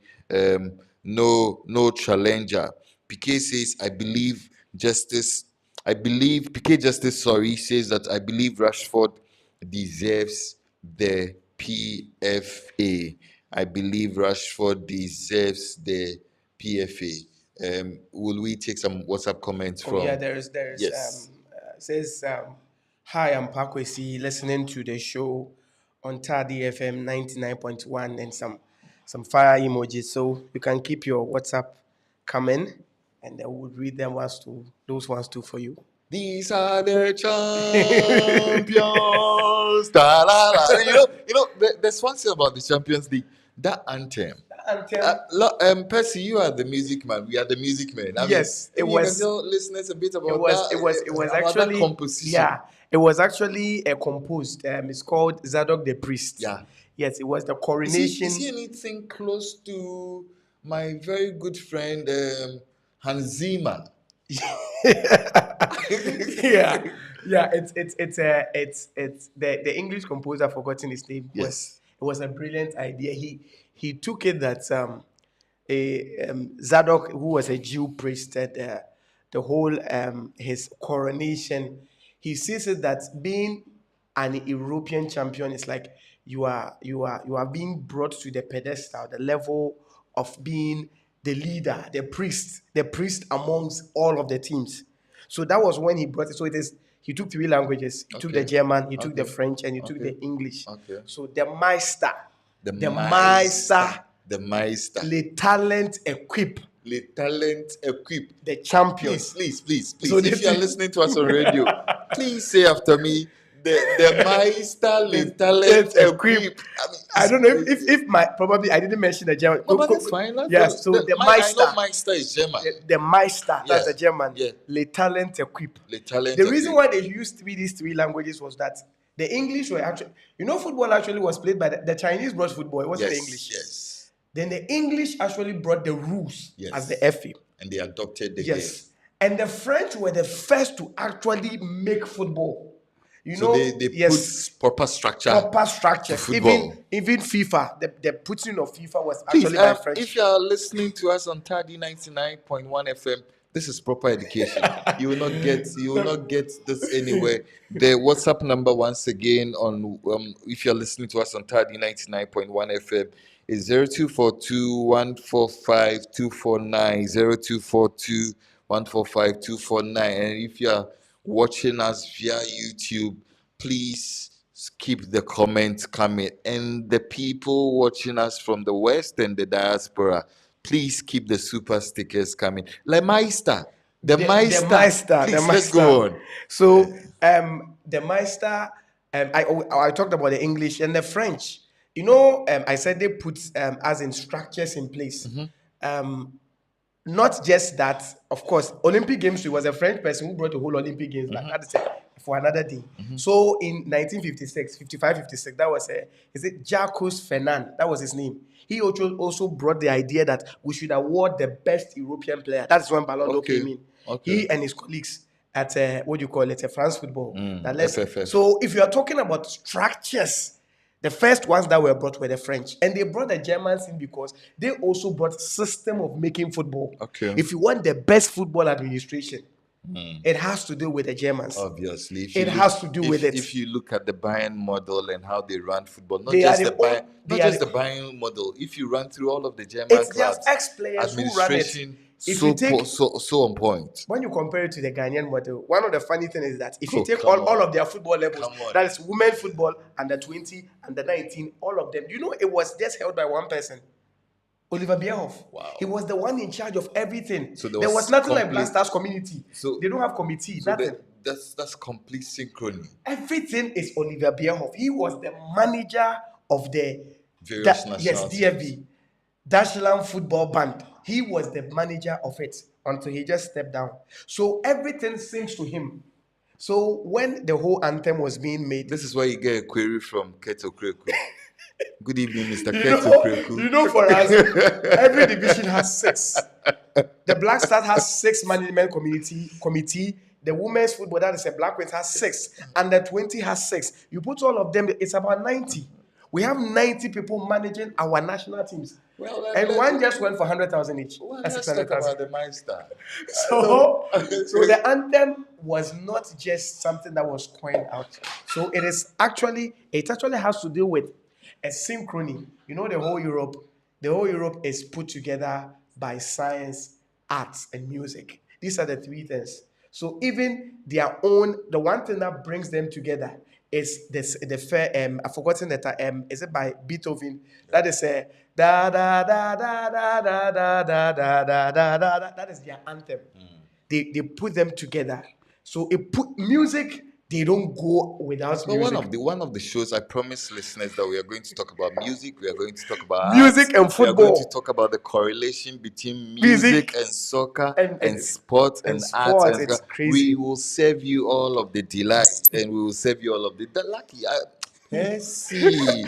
No challenger. PK says, PK Justice, sorry, says that I believe Rashford deserves the PFA. I believe Rashford deserves the PFA. Will we take some WhatsApp comments from?
Yeah, there's
Yes.
says hi, I'm Pakwesi, listening to the show on Tadi FM 99.1 and some fire emojis. So you can keep your WhatsApp coming, and then we'll read them those ones too for you.
These are the champions. Da, la, la. There's one thing about the Champions League. That anthem. Percy, you are the music man. We are the music men.
Yes,
it was. You can tell listeners a bit about that.
It was
about
actually
that composition.
Yeah, it was actually composed. It's called Zadok the Priest.
Yeah.
Yes, it was the coronation.
Is he anything close to my very good friend Hans Zimmer?
yeah. It's the English composer, I've forgotten his name.
Yes.
It was a brilliant idea. He took it that Zadok, who was a Jew priest, that the whole his coronation, he sees it that being an European champion is like you are being brought to the pedestal, the level of being the leader, the priest amongst all of the teams. So that was when he brought it. So he took 3 languages. He took the German, he took the French, and he took the English.
Okay.
So the Meister,
the Meister,
le talent equip,
the
champion.
Please. So if you are listening to us on radio, please say after me, the Meister, le talent equip.
I don't know if my probably I didn't mention the German.
No, but that's fine.
Yes, so the Meister.
I know Meister is German.
The Meister, that's the German.
Yeah.
Le talent equip.
The
reason why they used these 3 languages was that the English were actually, football actually was played by the Chinese brought football. It wasn't the English.
Yes.
Then the English actually brought the rules as the FA.
And they adopted the game.
And the French were the first to actually make football. They put
proper structure. To football.
Even FIFA, the putting of FIFA was actually by French.
If you are listening to us on Tadi 99.1 FM, this is proper education. You will not get this anywhere. The WhatsApp number once again on if you're listening to us on Tadi 99.1 FM is 0242 145 249 0242 145 249. And if you're watching us via YouTube, please keep the comments coming. And the people watching us from the West and the diaspora, please keep the super stickers coming. The Meister. Let's go on.
So the Meister, I talked about the English and the French. I said they put as in structures in place. Not just that, of course, Olympic Games, it was a French person who brought the whole Olympic Games back for another day. So in 1956, that was Jacques Fernand, that was his name. He also brought the idea that we should award the best European player. That's when Ballon d'Or came in. He and his colleagues at France Football.
FFF.
So if you are talking about structures, The first ones that were brought were the French, and they brought the Germans in because they also brought system of making football.
Okay.
If you want the best football administration, it has to do with the Germans.
Obviously, if you
It
look,
has to do with it.
if you look at the Bayern model and how they run football, not
They are
just the
the
Bayern,
they
not
are
just the
the,
Bayern model. If you run through all of the German
it's just
clubs,
ex-players who run it.
administration
If you take
so on point.
when you compare it to the Ghanaian model, one of the funny things is that if you
Oh,
take
come
all
on.
of their football levels,
Come on.
that is women football, under 20, under 19, all of them, you know, it was just held by one person, Oliver Bierhoff.
Wow.
He was the one in charge of everything.
So
There was nothing like Black Stars community.
So
They don't have committee,
so
nothing.
that's complete synchrony.
Everything is Oliver Bierhoff. He was the manager of the
Various national teams.
DFB, Dashland Football Band. He was the manager of it until he just stepped down. So everything sings to him. So when the whole anthem was being made,
This is why you get a query from Keto Kreku. Good evening, Mr.
you
Keto
know,
Kreku.
you know, for us, every division has 6. The Black Stars has 6 management committee. The women's football, that is a Black Queens, has 6. And the 20 has 6. You put all of them, it's about 90. We have 90 people managing our national teams.
Well,
and one just went for 100,000 each.
Well,
That's
let's talk
600,000.
about the Meister.
So the anthem was not just something that was coined out. So it actually has to do with a synchrony. You know, the whole Europe is put together by science, arts, and music. These are the 3 things. So even their own, the one thing that brings them together is the fair. I've forgotten that. Is it by Beethoven? That is a da da da da da da da da da da da da. That is their anthem. They put them together. So it put music. They don't go without
But
music.
one of the shows I promised listeners that we are going to talk about music, we are going to talk about
Music
arts,
and
we are going to
football.
talk about the correlation between
Music
music and soccer
and
and sport and art.
sport,
And
it's
we
crazy.
will serve you all of the delight and we will serve you all of the lucky. Percy,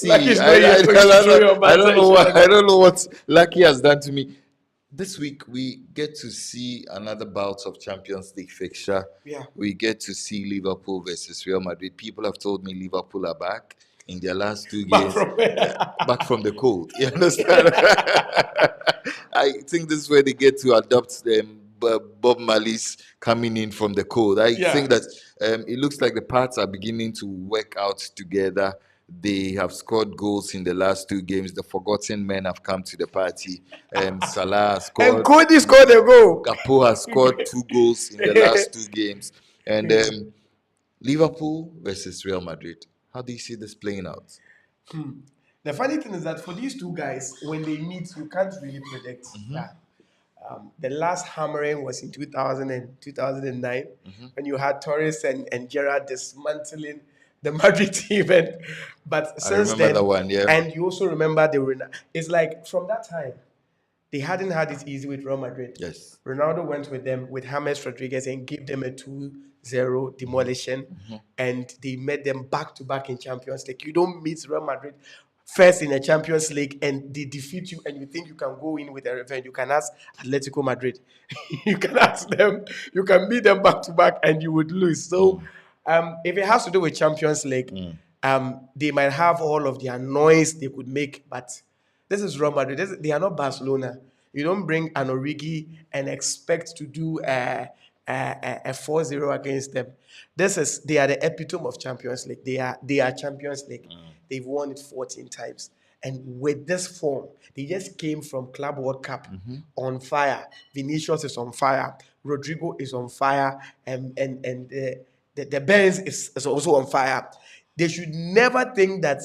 Lucky's not here, so you should show your
I don't know
banter.
I don't know what Lucky has done to me. This week we get to see another bout of Champions League fixture.
Yeah.
We get to see Liverpool versus Real Madrid. People have told me Liverpool are back in their last 2
Back
games.
from where?
Back from the cold. You understand? I think this is where they get to adopt Bob Marley's coming in from the cold. I
Yeah.
think that it looks like the parts are beginning to work out together. They have scored goals in the last 2 games. The forgotten men have come to the party. Salah has scored.
And Cody scored a goal.
Gapo has scored 2 goals in the last 2 games. And Liverpool versus Real Madrid. How do you see this playing out?
The funny thing is that for these 2 guys, when they meet, you can't really predict that. The last hammering was in 2000 and 2009 when you had Torres and Gerrard dismantling the Madrid team. But since
remember
then,
that one, yeah.
And you also remember it's like from that time, they hadn't had it easy with Real Madrid.
Yes.
Ronaldo went with them, with James Rodriguez, and gave them a 2-0 demolition. And they met them back-to-back in Champions League. You don't meet Real Madrid first in the Champions League and they defeat you and you think you can go in with a revenge. You can ask Atletico Madrid. You can ask them. You can meet them back-to-back and you would lose. So if it has to do with Champions League, they might have all of their noise they could make, but this is Real Madrid. They are not Barcelona. You don't bring an Origi and expect to do a 4-0 against them. They are the epitome of Champions League. They are Champions League. They've won it 14 times. And with this form, they just came from Club World Cup on fire. Vinicius is on fire. Rodrigo is on fire. And the Benz is also on fire. They should never think that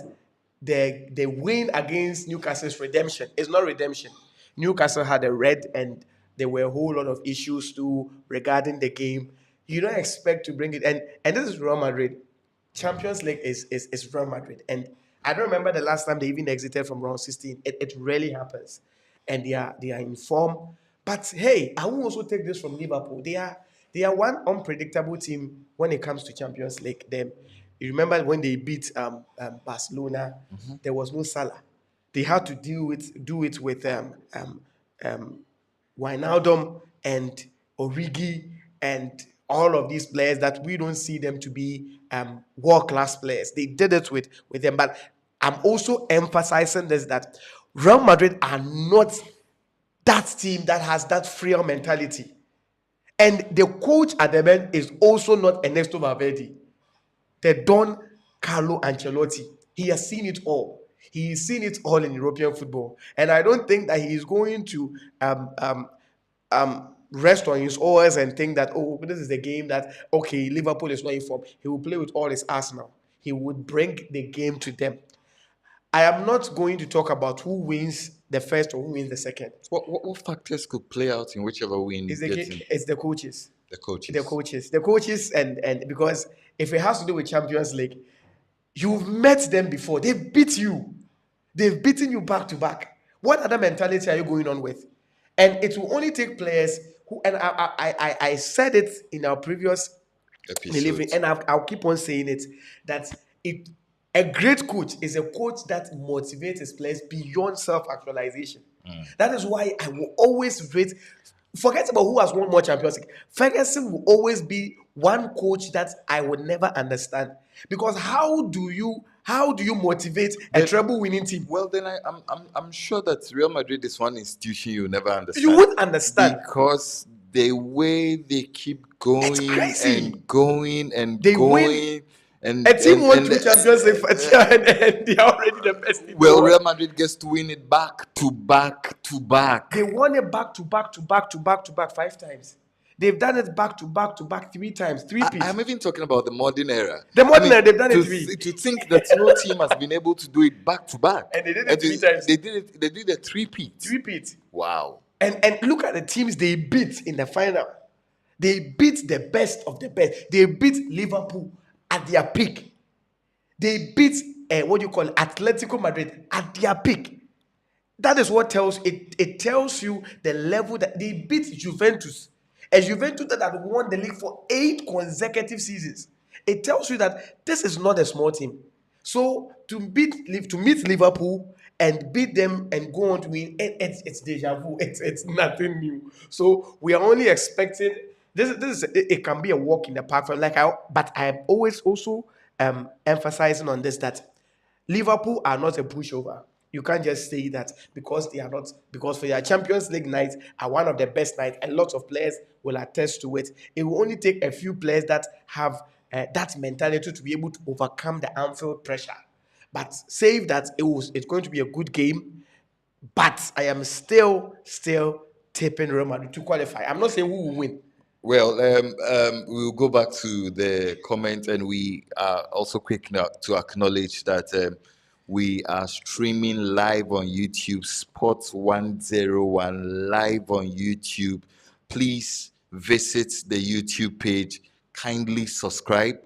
the win against Newcastle's redemption is not redemption. Newcastle had a red and there were a whole lot of issues too regarding the game. You don't expect to bring it. And this is Real Madrid. Champions League is Real Madrid. And I don't remember the last time they even exited from round 16. It rarely happens. And they are in form. But hey, I will also take this from Liverpool. They are one unpredictable team when it comes to Champions League. You remember when they beat Barcelona, there was no Salah. They had to do it with Wijnaldum and Origi and all of these players that we don't see them to be world-class players. They did it with them. But I'm also emphasizing this, that Real Madrid are not that team that has that frail mentality. And the coach at the end is also not Ernesto Valverde, the Don Carlo Ancelotti. He has seen it all. He's seen it all in European football. And I don't think that he is going to rest on his oars and think that, oh, this is the game that, okay, Liverpool is not in form. He will play with all his Arsenal. He would bring the game to them. I am not going to talk about who wins the first or who wins the second.
What factors could play out in whichever win gets in?
It's the coaches.
The coaches.
The coaches, and because if it has to do with Champions League, you've met them before. They've beat you. They've beaten you back to back. What other mentality are you going on with? And it will only take players who, and I said it in our previous delivery, and I'll keep on saying it, that a great coach is a coach that motivates his players beyond self-actualization. That is why I will always rate, forget about who has won more Champions League. Ferguson will always be one coach that I would never understand. Because how do you motivate a treble winning team?
Well, then I'm sure that Real Madrid is one institution you never understand.
You won't understand.
Because the way they keep going and going and
they
going.
Win. And a team won 2 Champions League and they are already the best.
Well, Real Madrid gets to win it back to back to back.
They won it back to back 5 times. They've done it back to back 3 times. 3 peats.
I'm even talking about the modern era.
The modern era, they've done it 3.
To think that no team has been able to do it back to back.
And they did it 3 times.
They did a 3-peat.
3-peat.
Wow.
And look at the teams they beat in the final. They beat the best of the best. They beat Liverpool at their peak. They beat Atletico Madrid at their peak. That is what tells it. It tells you the level that they beat Juventus. A Juventus that had won the league for 8 consecutive seasons. It tells you that this is not a small team. So to meet Liverpool and beat them and go on to win, it's deja vu. It's nothing new. So we are only expecting this. It can be a walk in the park but I am always also emphasizing on this, that Liverpool are not a pushover. You can't just say that because they are not, because for their Champions League nights are one of the best nights, and lots of players will attest to it. It will only take a few players that have that mentality to be able to overcome the Anfield pressure. But save that it's going to be a good game. But I am still tipping Real Madrid to qualify. I'm not saying who will win.
Well, we'll go back to the comment, and we are also quick now to acknowledge that we are streaming live on YouTube, Sports 101 live on YouTube. Please visit the YouTube page. Kindly subscribe,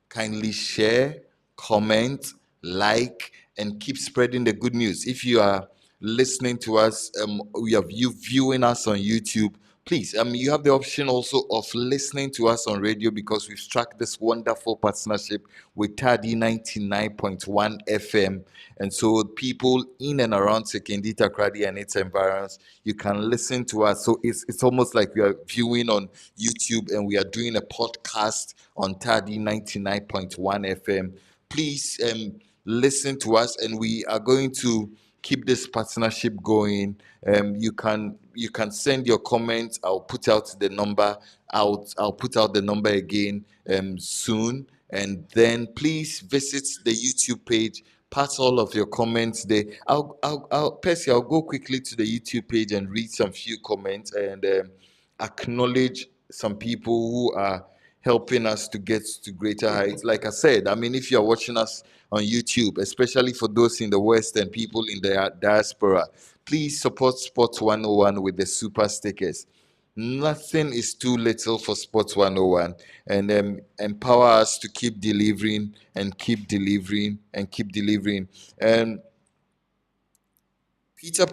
kindly share, comment, like, and keep spreading the good news. If you are listening to us, we have you viewing us on YouTube, please, you have the option also of listening to us on radio, because we've struck this wonderful partnership with Tadi 99.1 FM. And so people in and around Sekendi, Takrady and its environs, you can listen to us. So it's almost like we are viewing on YouTube and we are doing a podcast on Tadi 99.1 FM. Please listen to us, and we are going to keep this partnership going. You can send your comments. I'll put out the number. I'll put out the number again soon. And then please visit the YouTube page. Pass all of your comments there. Percy, I'll go quickly to the YouTube page and read some few comments and acknowledge some people who are helping us to get to greater heights. Like I said, if you're watching us on YouTube, especially for those in the West and people in the diaspora, please support Sports 101 with the super stickers. Nothing is too little for Sports 101, and empower us to keep delivering and keep delivering and keep delivering. And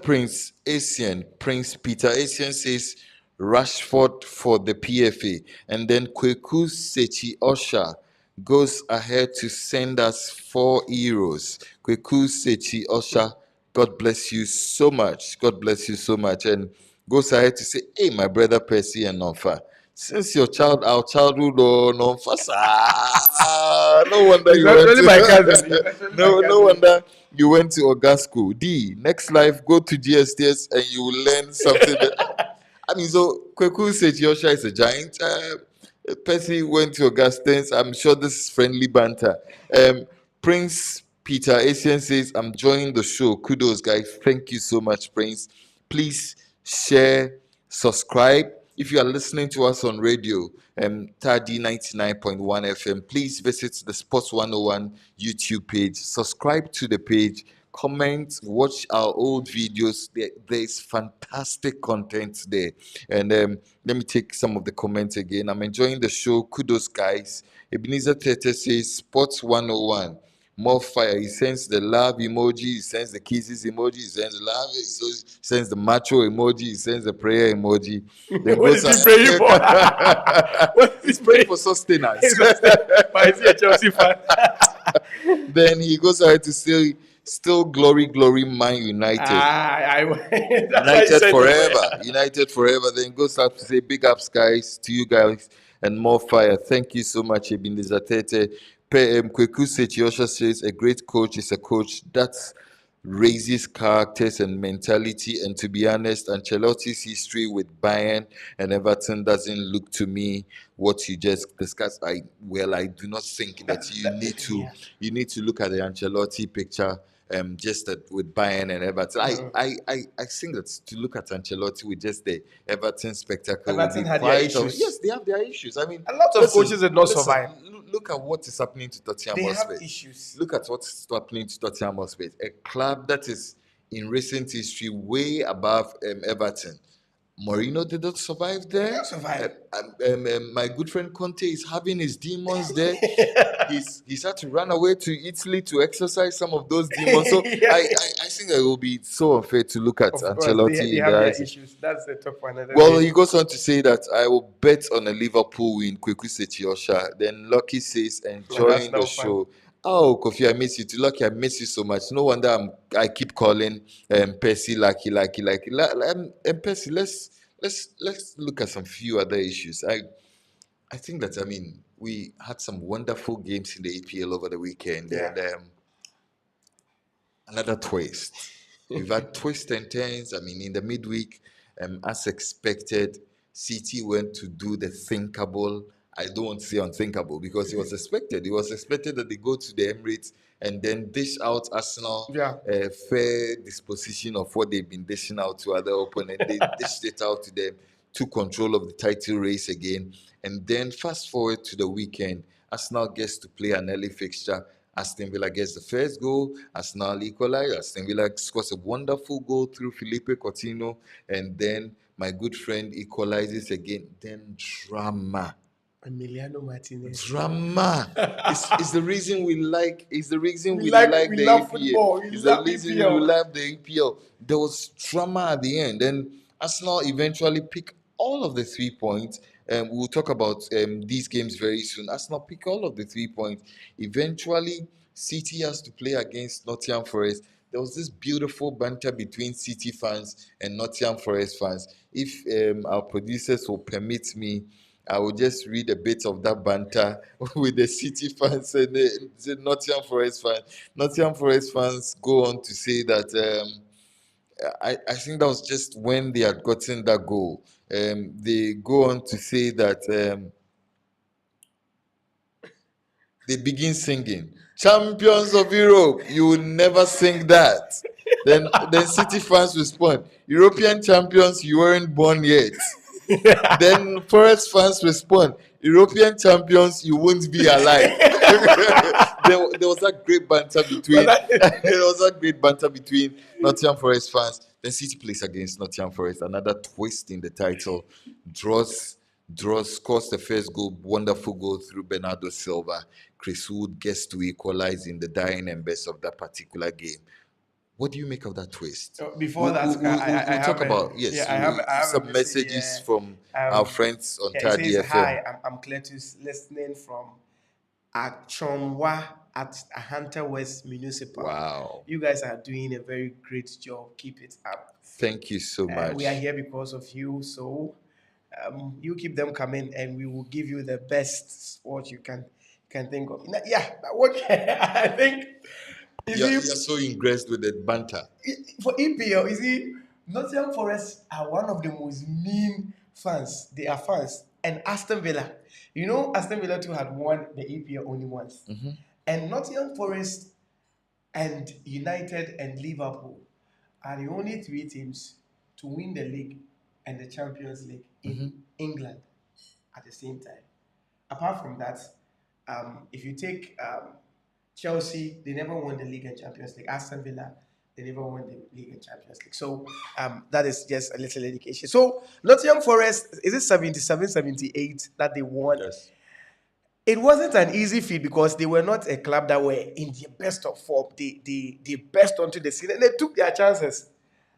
Prince Peter Asian says Rashford for the PFA, and then Kweku Sechi Osha goes ahead to send us 4 euros. Kweku Sechi Osha, God bless you so much. God bless you so much. And goes ahead to say, hey, my brother Percy and Nonfa, Since our childhood, oh, no, first, no wonder
He's
you went
actually my cousin. He's
to,
actually my
no
cousin.
wonder you went to Oga school. Next life, go to GSTS and you will learn something that, I mean, so Kweku said Yosha is a giant. Percy went to Augustine's. I'm sure this is friendly banter. Prince Peter Asian says, I'm enjoying the show. Kudos, guys. Thank you so much, Prince. Please share, subscribe. If you are listening to us on radio, Tadi 99.1 FM, please visit the Sports 101 YouTube page. Subscribe to the page, comment, watch our old videos. There's fantastic content there. And let me take some of the comments again. I'm enjoying the show. Kudos, guys. Ebenezer Tete says, Sports 101. More fire. He sends the love emoji, he sends the kisses emoji, he sends the love, he sends the macho emoji, he sends the prayer emoji. Then
What
goes
is he praying for? What is
he's
he
praying
praying?
for sustenance.
He's why is he a Chelsea fan?
Then he goes ahead to say, still glory, glory, Man United.
That's why he
United
sent the
forever.
prayer.
United forever. Then goes up to say big ups, guys, to you guys, and more fire. Thank you so much, Ebenezer Tete. Kweku Setiyosha says a great coach is a coach that raises characters and mentality. And to be honest, Ancelotti's history with Bayern and Everton doesn't look to me what you just discussed. I do not think that
Yeah.
you need to look at the Ancelotti picture just that with Bayern and Everton. I think that to look at Ancelotti with just the Everton spectacle will be
Everton had their
quite
issues.
yes, they have their issues. I mean,
A lot of
listen,
coaches did not
listen,
survive.
look at what is happening to Tottenham
They have
Hotspur.
issues.
Look at what's happening to Tottenham Hotspur, a club that is in recent history way above Everton. Mourinho did not survive
They
there.
don't survive.
My good friend Conte is having his demons there. He's had to run away to Italy to exercise some of those demons. So
Yeah.
I think that it will be so unfair to look at
Of course, they
Ancelotti in the
have their
eyes.
issues. That's the top one. Another
Well,
day.
he goes on to say that I will bet on a Liverpool win. Kweku Setiyosha. Then Lucky says
That's
enjoying the
now fun.
show. Oh, Kofi, I miss you too. Lucky, I miss you so much. No wonder I keep calling Percy Lucky. Percy, let's look at some few other issues. I think that we had some wonderful games in the EPL over the weekend,
Yeah.
and another twist. We've had twists and turns. I mean, in the midweek, as expected, City went to do the thinkable. I don't want to say unthinkable because it was expected. It was expected that they go to the Emirates and then dish out Arsenal
Yeah.
a fair disposition of what they've been dishing out to other opponents. They dished it out to them, took control of the title race again. And then fast forward to the weekend, Arsenal gets to play an early fixture. Aston Villa gets the first goal. Arsenal equalize. Aston Villa scores a wonderful goal through Felipe Coutinho. And then my good friend equalizes again. Then drama.
Emiliano Martinez.
Drama. It's the reason we like. It's the reason
We
the
love
EPL.
football. We
It's the
love
reason we
EPL.
love the EPL. There was drama at the end, and Arsenal eventually pick all of the 3 points. We'll talk about these games very soon. Arsenal pick all of the 3 points. Eventually, City has to play against Nottingham Forest. There was this beautiful banter between City fans and Nottingham Forest fans. If our producers will permit me, I will just read a bit of that banter with the City fans and the Nottingham Forest fans. Nottingham Forest fans go on to say that I think that was just when they had gotten that goal. They go on to say that they begin singing champions of Europe. You will never sing that. Then City fans respond, European champions, you weren't born yet. Then Forest fans respond, European champions, you won't be alive. There was that great banter between there was that great banter between Nottingham Forest fans. Then City plays against Nottingham Forest. Another twist in the title. Draws scores the first goal, wonderful goal through Bernardo Silva. Chris Wood gets to equalize in the dying embers of that particular game. What do you make of that twist?
Before that,
We'll talk about
yeah,
yes.
I have a
Some
message
messages
here.
from our friends on
Yeah, it
Tadi
says
FM.
hi. I'm Cletus listening from Achonwa at Hunter West Municipal.
Wow.
You guys are doing a very great job. Keep it up.
Thank you so
We are
much.
here because of you. So You keep them coming, and we will give you the best sport you can think of. Yeah, what I think is
You're
it
so engrossed with the banter.
for EPL. You see, Nottingham Forest are one of the most mean fans. They are fans, and Aston Villa. You know, Aston Villa too had won the EPL only once, and Nottingham Forest and United and Liverpool are the only three teams to win the league and the Champions League in England at the same time. Apart from that, if you take Chelsea, they never won the league and Champions League. Aston Villa, they never won the league and Champions League. So that is just a little indication. So Nottingham Forest, is it 77, 78 that they won?
Yes.
It wasn't an easy feat because they were not a club that were in the best of form. They burst onto the scene and they took their chances.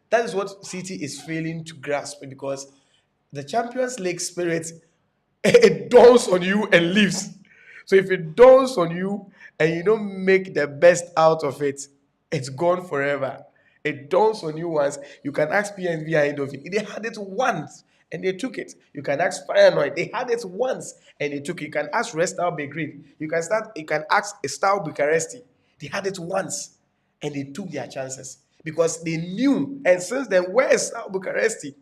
That is what City is failing to grasp because the Champions League spirit, it dawns on you and leaves. So if it dawns on you and you don't make the best out of it, it's gone forever. It dawns on you once. You can ask PNV end of it. They had it once and they took it. You can ask Feyenoord. They had it once and they took it. You can ask Restal Belgrade. You can ask Steaua Bucharesti. They had it once and they took their chances because they knew. And since then, where is Steaua Bucharesti?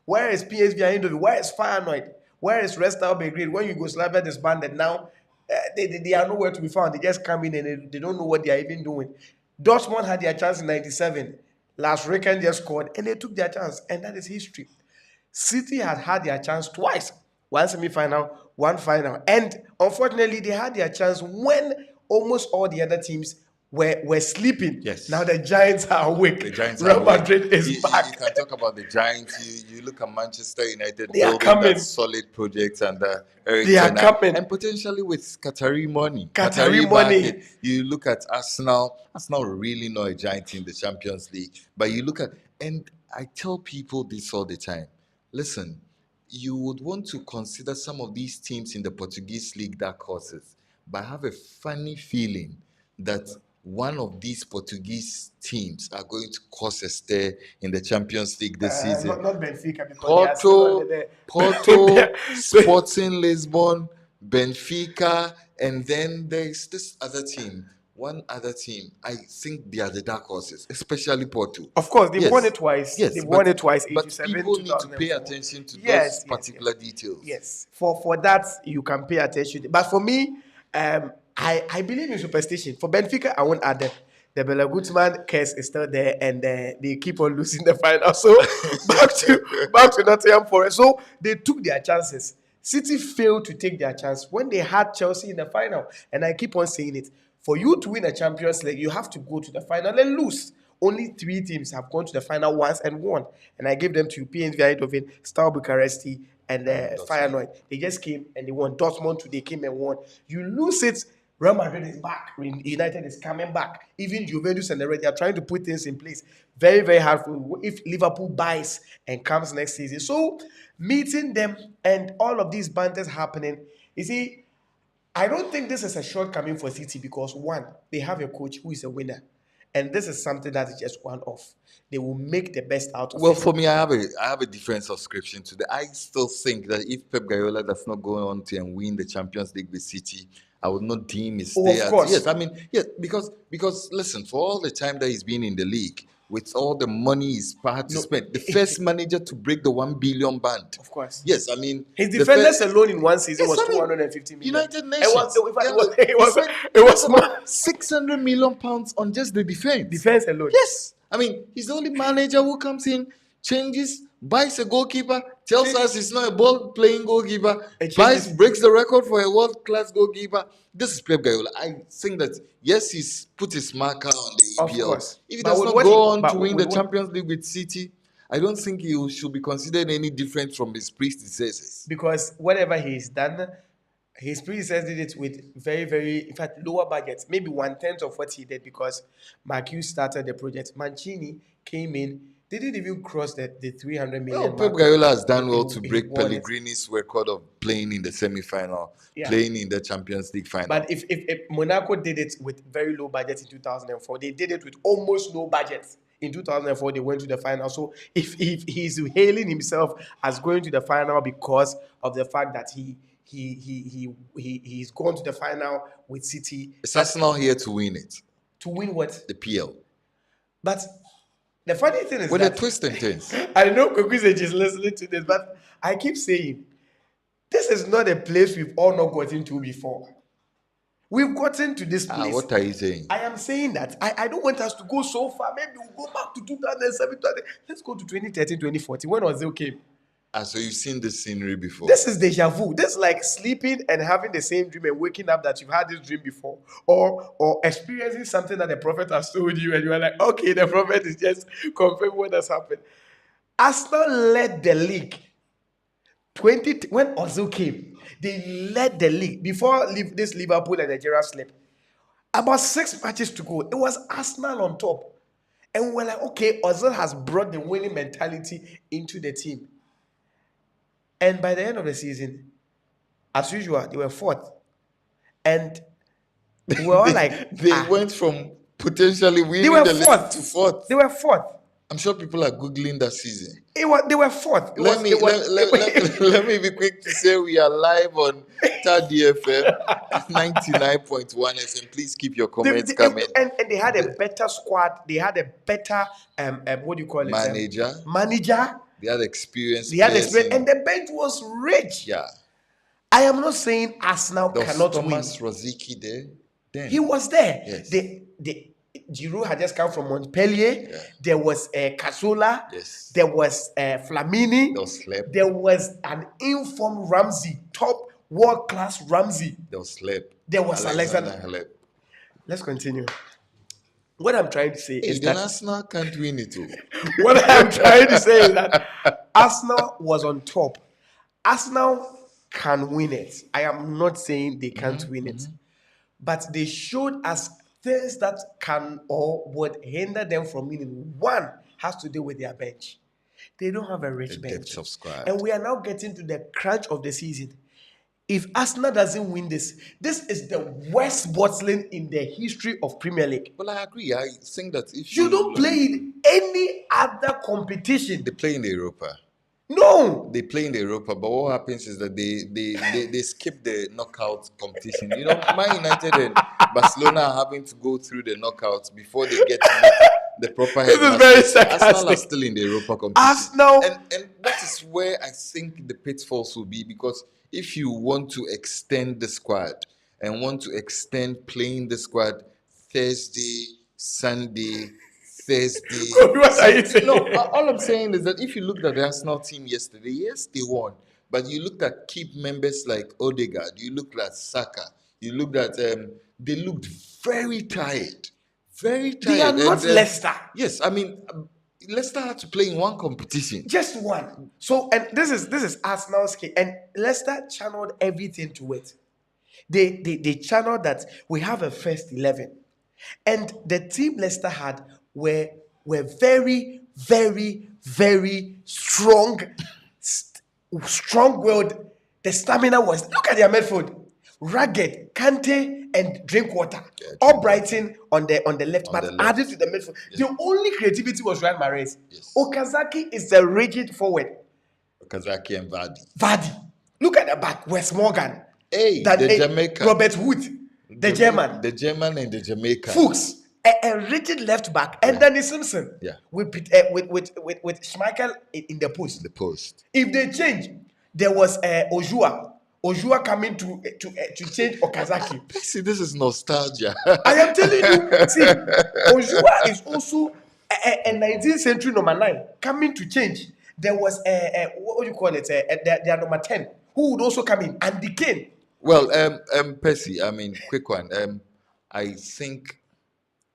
Where is PSV Eindhoven? Where is Feyenoord? Where is Restal Belgrade? When Yugoslavia disbanded, now they are nowhere to be found. They just come in and they don't know what they are even doing. Dortmund had their chance in '97. Last Ricken just scored and they took their chance, and that is history. City had their chance twice, one semi-final, one final, and unfortunately they had their chance when almost all the other teams were sleeping.
Yes.
Now the Giants are awake.
The Giants
Real
are awake.
Madrid is back.
You can talk about the Giants. You look at Manchester United
They are
building
coming.
that solid project under Eric
They are
Ten Hag,
coming.
and potentially with Qatari money.
Qatari money.
backing. You look at Arsenal. Arsenal really not a giant in the Champions League, but you look at, and I tell people this all the time. Listen, you would want to consider some of these teams in the Portuguese league dark horses, but I have a funny feeling that one of these Portuguese teams are going to cause a stir in the Champions League this season.
Not Benfica because they are still under
Porto, Sporting Lisbon, Benfica, and then there's this other team. One other team, I think they are the dark horses, especially Porto.
Of course, they've
Yes.
won it twice.
Yes,
They've
but-
won it twice.
But
87,
people need to pay
2004.
attention to
Yes,
those particular details.
Yes, for that you can pay attention. But for me, I believe in superstition. For Benfica, I won't add them. The Bela Gutmann curse is still there, and they keep on losing the final. So back to Nottingham Forest. So they took their chances. City failed to take their chance when they had Chelsea in the final, and I keep on saying it. For you to win a Champions League, you have to go to the final and lose. Only 3 teams have gone to the final once and won, and I gave them to PSV Eindhoven, Steaua Bucharesti, and Feyenoord. They just came and they won. Dortmund too, they came and won. You lose it, Real Madrid is back. United is coming back. Even Juventus and the Red, they are trying to put things in place. Very, very hard for if Liverpool buys and comes next season. So meeting them and all of these banters happening, you see, I don't think this is a shortcoming for City because one, they have a coach who is a winner. And this is something that is just one off. They will make the best out of
Well,
it.
for me, I have a different subscription to that. I still think that if Pep Guardiola does not go on to and win the Champions League with City, I would not deem his stay.
Of course.
Yes, I mean, yes, because listen, for all the time that he's been in the league, with all the money he's had to spend, the first manager to break the 1 billion band.
Of course.
Yes, I mean
His defenders alone in one season
Yes,
was
I mean,
250 million.
United Nations.
It was
about 600 million pounds on just the defense.
defense alone.
Yes. I mean, he's the only manager who comes in, changes, buys a goalkeeper, tells us he's not a ball-playing goalkeeper, breaks the record for a world-class goalkeeper. This is Pep Guardiola. I think that, yes, he's put his marker on the
Of
EPL.
course.
If he
But
does
with
not
what
go
he-
on
but
to win
with
the
what-
Champions League with City, I don't think he should be considered any different from his predecessors.
Because whatever he's done, his predecessor did it with very, very, in fact, lower budgets. Maybe 1/10 of what he did because Mark Hughes started the project. Mancini came in, they didn't even cross the 300 million.
Well, Pep
mark.
Guardiola has done well
He-
to
he
break
won it.
Pellegrini's record of playing in the semi-final,
Yeah.
playing in the Champions League final.
But if Monaco did it with very low budget in 2004, they did it with almost no budget In 2004, they went to the final. So if he's hailing himself as going to the final because of the fact that he's gone to the final with City,
Is
that
Arsenal here to win it?
to win what?
The PL.
But the funny thing is
With a
that
twist and turns.
I know Kokusej is listening to this, but I keep saying this is not a place we've all not gotten to before. We've gotten to this place.
What are you saying?
I am saying that I don't want us to go so far. Maybe we'll go back to 2007. Let's go to 2013, 2014 when Ozil came.
So you've seen this scenery before.
This is deja vu. This is like sleeping and having the same dream and waking up that you've had this dream before, or experiencing something that the prophet has told you and you are like, okay, the prophet is just confirming what has happened. Arsenal led the league. When Ozil came, they led the league before this Liverpool and Nigeria slept. About 6 matches to go, it was Arsenal on top, and we're like, okay, Ozil has brought the winning mentality into the team. And by the end of the season, as usual, they were fourth. And we were all like...
They went from potentially winning
they were
the
fourth.
league to fourth.
They were fourth.
I'm sure people are Googling that season.
They were fourth.
Let me be quick to say we are live on Third FM 99.1 FM. Please keep your comments coming.
And they had a better squad. They had a better, what do you call it? Manager.
They had experience.
And the bench was rich.
Yeah.
I am not saying Arsenal cannot win.
Thomas Rosicky there? Then.
He was there.
Yes.
Giroud had just come from Montpellier.
Yeah.
There was Casola.
Yes.
There was Flamini.
There was Slep.
There was an informed Ramsey, top world-class Ramsey.
There was Slep.
There was Alexander.
Halep.
Let's continue. What I'm trying to say is that
Arsenal can't win it too.
What I'm trying to say is that Arsenal was on top. Arsenal can win it. I am not saying they can't win it. But they showed us things that can or would hinder them from winning. One has to do with their bench. They don't have a rich bench.
Depth of squad.
And we are now getting to the crunch of the season. If Arsenal doesn't win this is the worst bottling in the history of Premier League.
Well, I agree. I think that if
you don't play in any other competition.
They play in the Europa.
No.
They play in the Europa, but what happens is that they skip the knockout competition. You know, Man United and Barcelona are having to go through the knockouts before they get to the proper
This is very sarcastic.
Arsenal are still in the Europa competition.
Arsenal.
And that is where I think the pitfalls will be, because if you want to extend the squad and want to extend playing the squad Thursday, Sunday, Thursday.
What are you saying?
No, all I'm saying is that if you looked at the Arsenal team yesterday, yes, they won. But you looked at key members like Odegaard, you looked at Saka, you looked at they looked very tired. Very tired.
They are not Leicester.
Yes, I mean Leicester had to play in one competition.
Just one. So, and this is Arsenal's case. And Leicester channeled everything to it. They channeled that we have a first 11. And the team Leicester had were very, very, very strong, strong-willed. The stamina was, look at their midfield. Ragged, Kante, and Drinkwater. All Brighton on the left, but added to the midfield. Yes. The only creativity was Ryan Mahrez. Yes. Okazaki is the rigid forward.
Okazaki and
Vardy. Look at the back. Wes Morgan.
Hey, the Jamaican.
Robert Wood. The German.
The German and the Jamaican.
Fuchs. A rigid left back. And Danny Simpson.
Yeah.
With Schmeichel in the post.
The post.
If they change, there was Ojua coming to change Okazaki.
See, this is nostalgia.
I am telling you, see, Ojua is also a 19th century number 9 coming to change. There was what do you call it? Their number 10 who would also come in, and the Kane.
Well, Percy, I mean, quick one. I think,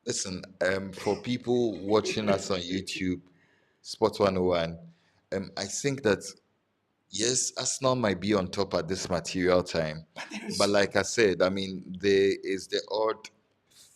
listen, for people watching us on YouTube, Sports 101, I think that yes, Arsenal might be on top at this material time. But like I said, I mean, there is the odd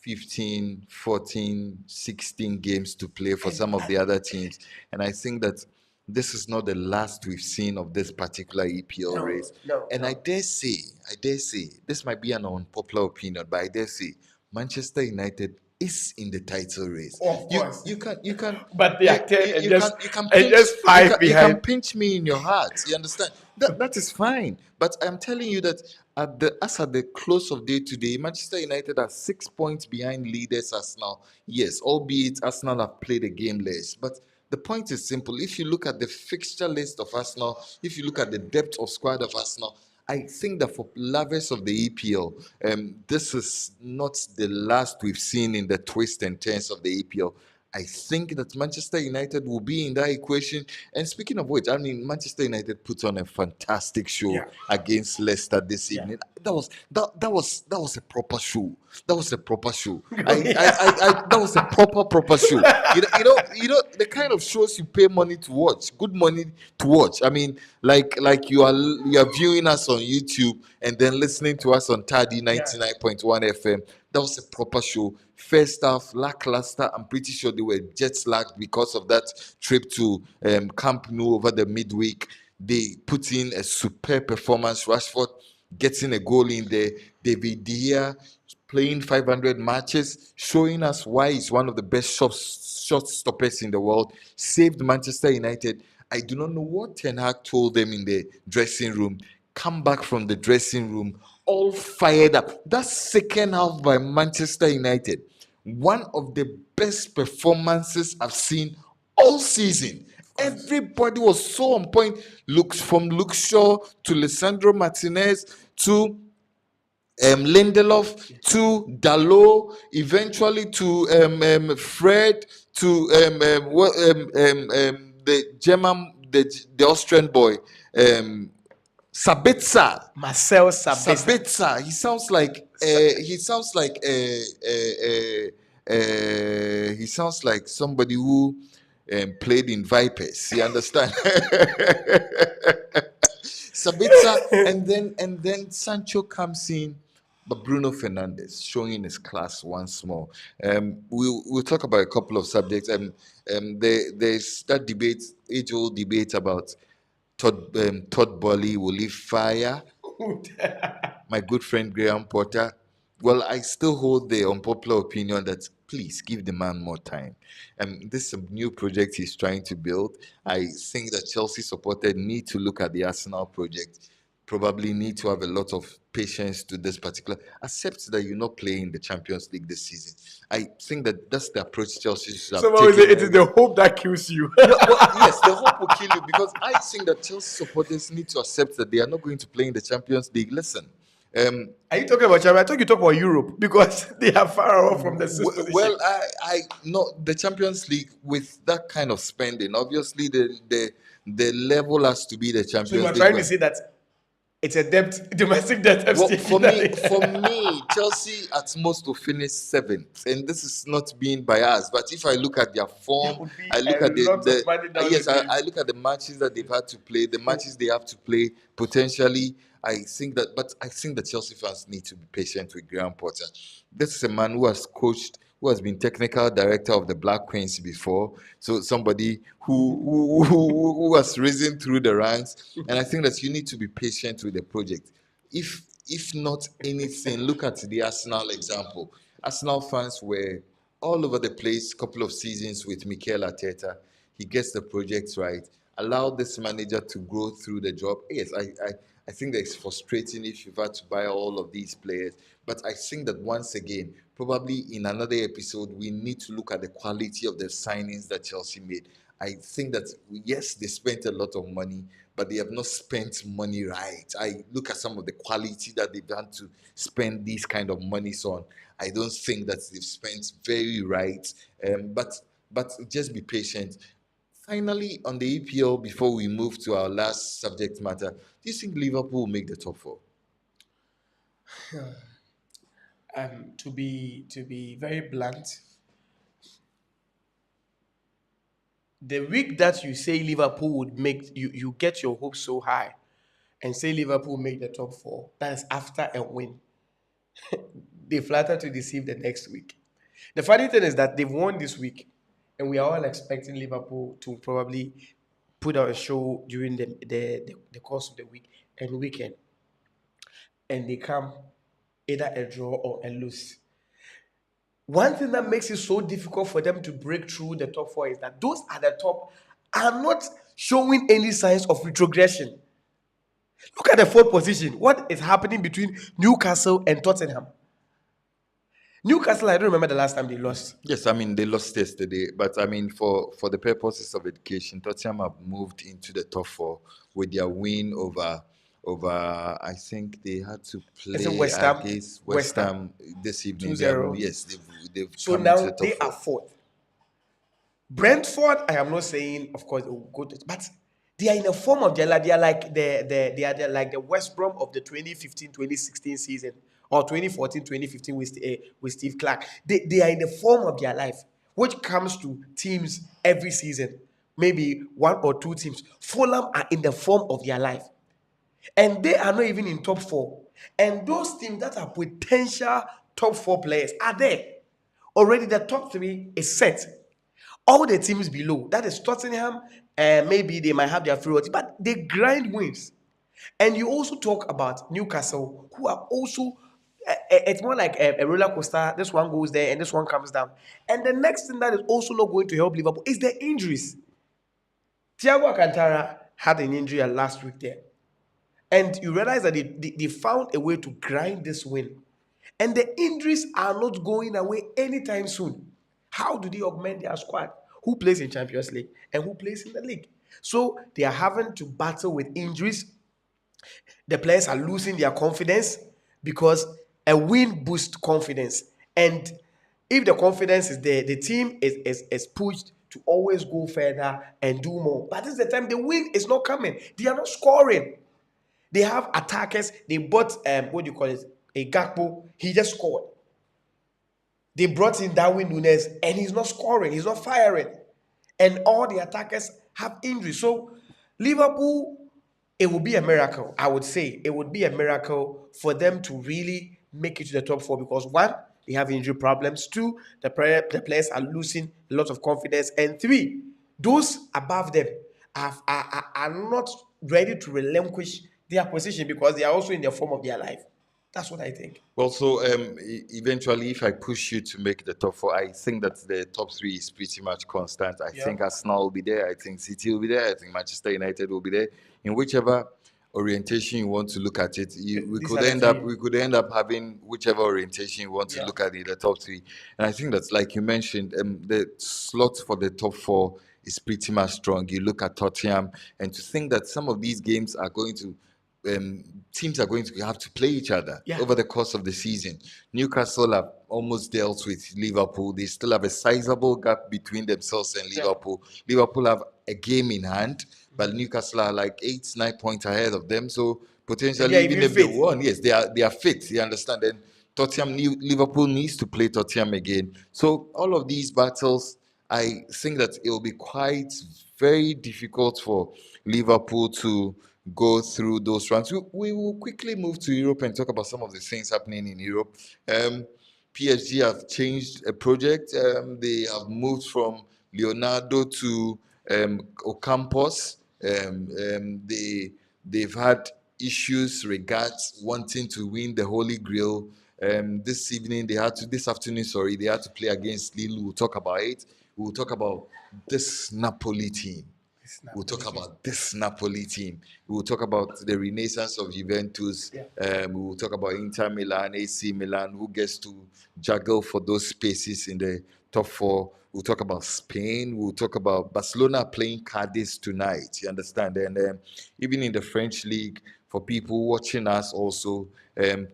15, 14, 16 games to play for some of the other teams. And I think that this is not the last we've seen of this particular EPL race. I dare say, this might be an unpopular opinion, but I dare say, Manchester United is in the title race.
Of
You
course.
you can you can
But they
you
are 10
you,
and
you can
just
you can
and
pinch
just five
you can
behind.
pinch me in your heart. You understand? That is fine. But I'm telling you that at the close of day today, Manchester United are 6 points behind leaders Arsenal. Yes, albeit Arsenal have played a game less, but the point is simple. If you look at the fixture list of Arsenal, if you look at the depth of squad of Arsenal, I think that for lovers of the EPL, this is not the last we've seen in the twists and turns of the EPL. I think that Manchester United will be in that equation. And speaking of which, I mean, Manchester United put on a fantastic show
Yeah.
against Leicester this
Yeah.
evening. That was a proper show. That was a proper show.
Yeah.
That was a proper show. The kind of shows you pay money to watch, good money to watch. I mean, like you are viewing us on YouTube and then listening to us on Taddy
Yeah.
99.1 FM. That was a proper show. First half, lackluster. I'm pretty sure they were jet lagged because of that trip to Camp Nou over the midweek. They put in a superb performance. Rashford getting a goal in there. David De Gea playing 500 matches, showing us why he's one of the best shot stoppers in the world. Saved Manchester United. I do not know what Ten Hag told them in the dressing room. Come back from the dressing room all fired up. That second half by Manchester United, one of the best performances I've seen all season. Everybody was so on point. Looks from Luke Shaw to Lisandro Martinez to Lindelof to Dalot, eventually to Fred, to the German, the Austrian boy, Sabitzer.
Marcel Sabitzer.
Sabitzer. He sounds like somebody who played in Vipers. You understand? Sabitzer, and then Sancho comes in, but Bruno Fernandes showing his class once more. We'll talk about a couple of subjects. There's that debate, age-old debate about Todd Bolly will he fire my good friend Graham Potter. Well, I still hold the unpopular opinion that please give the man more time. This is a new project he's trying to build. I think that Chelsea supporters need to look at the Arsenal project. Probably need to have a lot of patience to this particular. Accept that you're not playing the Champions League this season. I think that that's the approach Chelsea should have
Somehow
taken.
it is the hope that kills you.
Yeah, well, yes, the hope will kill you because I think that Chelsea supporters need to accept that they are not going to play in the Champions League. Listen,
Are you talking about Champions? I thought you talk about Europe because they are far off from the sixth position.
well, I know the Champions League with that kind of spending. Obviously, the level has to be the
So you are
Champions League.
trying to
But
say that it's a debt, domestic debt
well,
FTP.
for me, Chelsea at most will finish seventh, and this is not being biased. But if I look at their
There
form,
would be
I
a
look at
lot of money down the
yes,
drain.
I look at the matches that they've had to play, the matches they have to play potentially. But I think that Chelsea fans need to be patient with Graham Potter. This is a man who has coached, who has been technical director of the Black Queens before. So somebody who has risen through the ranks, and I think that you need to be patient with the project. If not anything, look at the Arsenal example. Arsenal fans were all over the place couple of seasons with Mikel Arteta. He gets the project right. Allow this manager to grow through the job. Yes, I think that it's frustrating if you've had to buy all of these players. But I think that once again, probably in another episode, we need to look at the quality of the signings that Chelsea made. I think that yes, they spent a lot of money, but they have not spent money right. I look at some of the quality that they've had to spend these kind of monies on. I don't think that they've spent very right. But just be patient. Finally, on the EPL, before we move to our last subject matter, do you think Liverpool will make the top four?
To be very blunt, the week that you say Liverpool would make you get your hopes so high and say Liverpool make the top four, that is after a win. They flatter to deceive the next week. The funny thing is that they've won this week, and we are all expecting Liverpool to probably put out a show during the course of the week and weekend, and they come either a draw or a lose. One thing that makes it so difficult for them to break through the top four is that those at the top are not showing any signs of retrogression. Look at the fourth position. What is happening between Newcastle and Tottenham? Newcastle, I don't remember the last time they lost.
Yes, I mean they lost yesterday, but I mean for the purposes of education, Tottenham have moved into the top four with their win over. I think they had to
Is it
play
West Ham?
against
West
West
Ham
Ham this evening. They have
2-0.
yes, they've
So
come into the
now
top
they are
four.
fourth. Brentford, I am not saying, of course, it will go to, but they are in a form of they are like they are like the West Brom of the 2015-2016 season or 2014-2015 with Steve Clark. They are in the form of their life, which comes to teams every season. Maybe one or two teams. Fulham are in the form of their life, and they are not even in top four. And those teams that are potential top four players are there. Already the top three is set. All the teams below, that is Tottenham, maybe they might have their frailty, but they grind wins. And you also talk about Newcastle, who are also, it's more like a roller coaster. This one goes there and this one comes down. And the next thing that is also not going to help Liverpool is the injuries. Thiago Alcantara had an injury last week there. And you realize that they found a way to grind this win. And the injuries are not going away anytime soon. How do they augment their squad? Who plays in Champions League and who plays in the league? So they are having to battle with injuries. The players are losing their confidence because a win boosts confidence. And if the confidence is there, the team is pushed to always go further and do more. But this is the time the win is not coming. They are not scoring. They have attackers. They bought what do you call it? A Gakpo. He just scored. They brought in Darwin Nunes and he's not scoring. He's not firing. And all the attackers have injuries. So Liverpool, it would be a miracle. I would say it would be a miracle for them to really make it to the top four because one, they have injury problems. Two, the players are losing a lot of confidence. And three, those above them are not ready to relinquish their position because they are also in the form of their life. That's what I think.
Well, so eventually, if I push you to make the top four, I think that the top three is pretty much constant. I
Yeah.
think Arsenal will be there. I think City will be there. I think Manchester United will be there. In whichever orientation you want to look at it, we
These
could
are the
end up
three.
having whichever orientation you want to
Yeah.
look at in the top three. And I think that's like you mentioned, the slot for the top four is pretty much strong. You look at Tottenham, and to think that some of these games are going to teams are going to have to play each other
Yeah.
over the course of the season. Newcastle have almost dealt with Liverpool. They still have a sizable gap between themselves and
Yeah.
Liverpool. Liverpool have a game in hand, but Newcastle are like 8, 9 points ahead of them. So
And they
potentially,
are
even
even
if they
fit.
won, yes, they are fit. You understand? And Liverpool needs to play Tottenham again. So all of these battles, I think that it will be quite very difficult for Liverpool to go through those rounds. We will quickly move to Europe and talk about some of the things happening in Europe. PSG have changed a project. They have moved from Leonardo to Ocampos. They've had issues regards wanting to win the Holy Grail. This afternoon, sorry, they had to play against Lille. We'll talk about it. We'll talk about this Napoli team.
It's
We'll
not
talk
politics.
about this Napoli team. We'll talk about the renaissance of Juventus.
Yeah.
We will talk about Inter Milan, AC Milan, who gets to juggle for those spaces in the top four. We'll talk about Spain. We'll talk about Barcelona playing Cadiz tonight. You understand? And even in the French league, for people watching us also,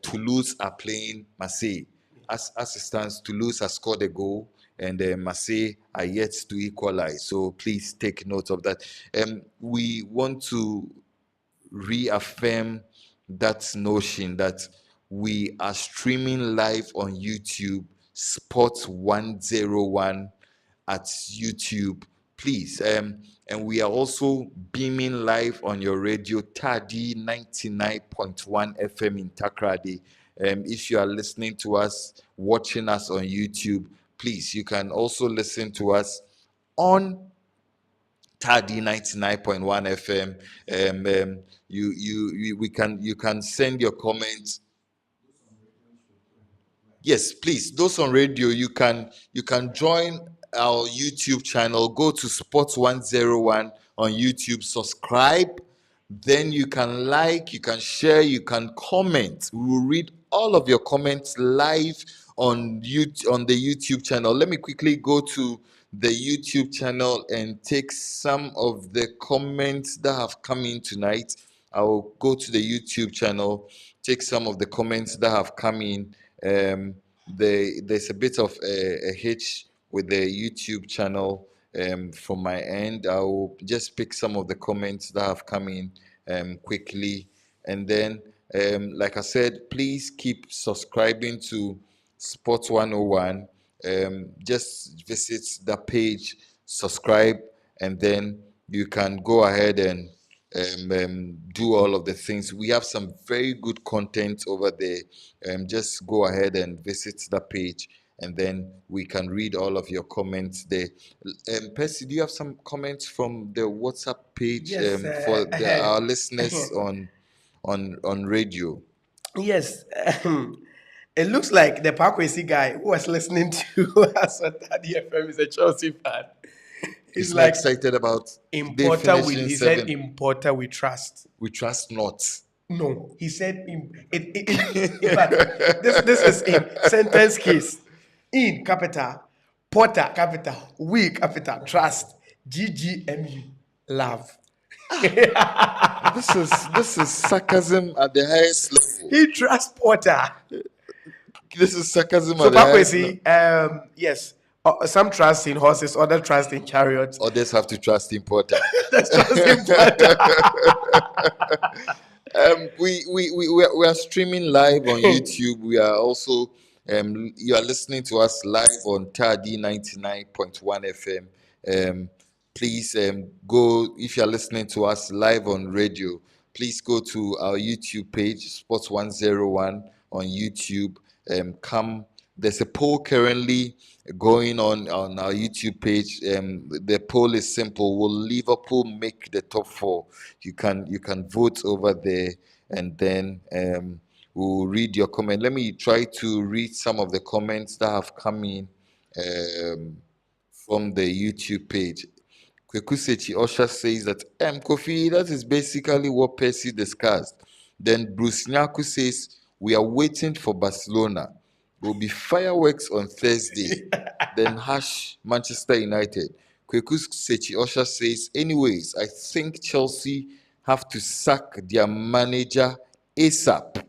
Toulouse are playing Marseille. As it stands, Toulouse has scored a goal and Marseille are yet to equalize. So please take note of that. We want to reaffirm that notion that we are streaming live on YouTube, Sport 101 at YouTube. Please. And we are also beaming live on your radio, Tadi 99.1 FM in Takrady. If you are listening to us, watching us on YouTube, please, you can also listen to us on Tadi 99.1 FM. We can you can send your comments. Yes, please. Those on radio, you can join our YouTube channel. Go to Sports 101 on YouTube. Subscribe. Then you can like, you can share, you can comment. We will read all of your comments live on on the YouTube channel. Let me quickly go to the YouTube channel and take some of the comments that have come in tonight. I will go to the YouTube channel, take some of the comments that have come in. Um, there's a bit of a hitch with the YouTube channel from my end. I will just pick some of the comments that have come in quickly, and then, like I said, please keep subscribing to Sports 101. Just visit the page, subscribe, and then you can go ahead and do all of the things. We have some very good content over there. Just go ahead and visit the page, and then we can read all of your comments there. Percy, do you have some comments from the WhatsApp page
Yes,
for our listeners on radio?
yes. It looks like the Parkway guy who was listening to us on Daddy FM is a Chelsea fan. He's
He's not
like,
excited about they
importer with,
finishing
he said,
seven.
importer we trust.
We trust not.
No, he said, in fact, this is in sentence case. In capital, Porter capital, we capital, trust, GGMU, love.
This is sarcasm at the highest level.
He trusts Porter.
This is sarcasm
So
at the highest level.
Pakwesi, yes, some trust in horses, other trust in chariots.
Others have to trust importer.
That's trust in Porter.
We are streaming live on YouTube. We are also you are listening to us live on Tadi 99.1 FM. Please go, if you are listening to us live on radio, please go to our YouTube page, Sports 101 on YouTube. Come, there's a poll currently going on our YouTube page. The poll is simple: will Liverpool make the top four? You can vote over there, and then we'll read your comment. Let me try to read some of the comments that have come in from the YouTube page. Kwekusechi Osha says that Kofi, that is basically what Percy discussed. Then Bruce Nyaku says we are waiting for Barcelona. Will be fireworks on Thursday. Then hash Manchester United. Kwekusechi Osha says, anyways, I think Chelsea have to sack their manager ASAP.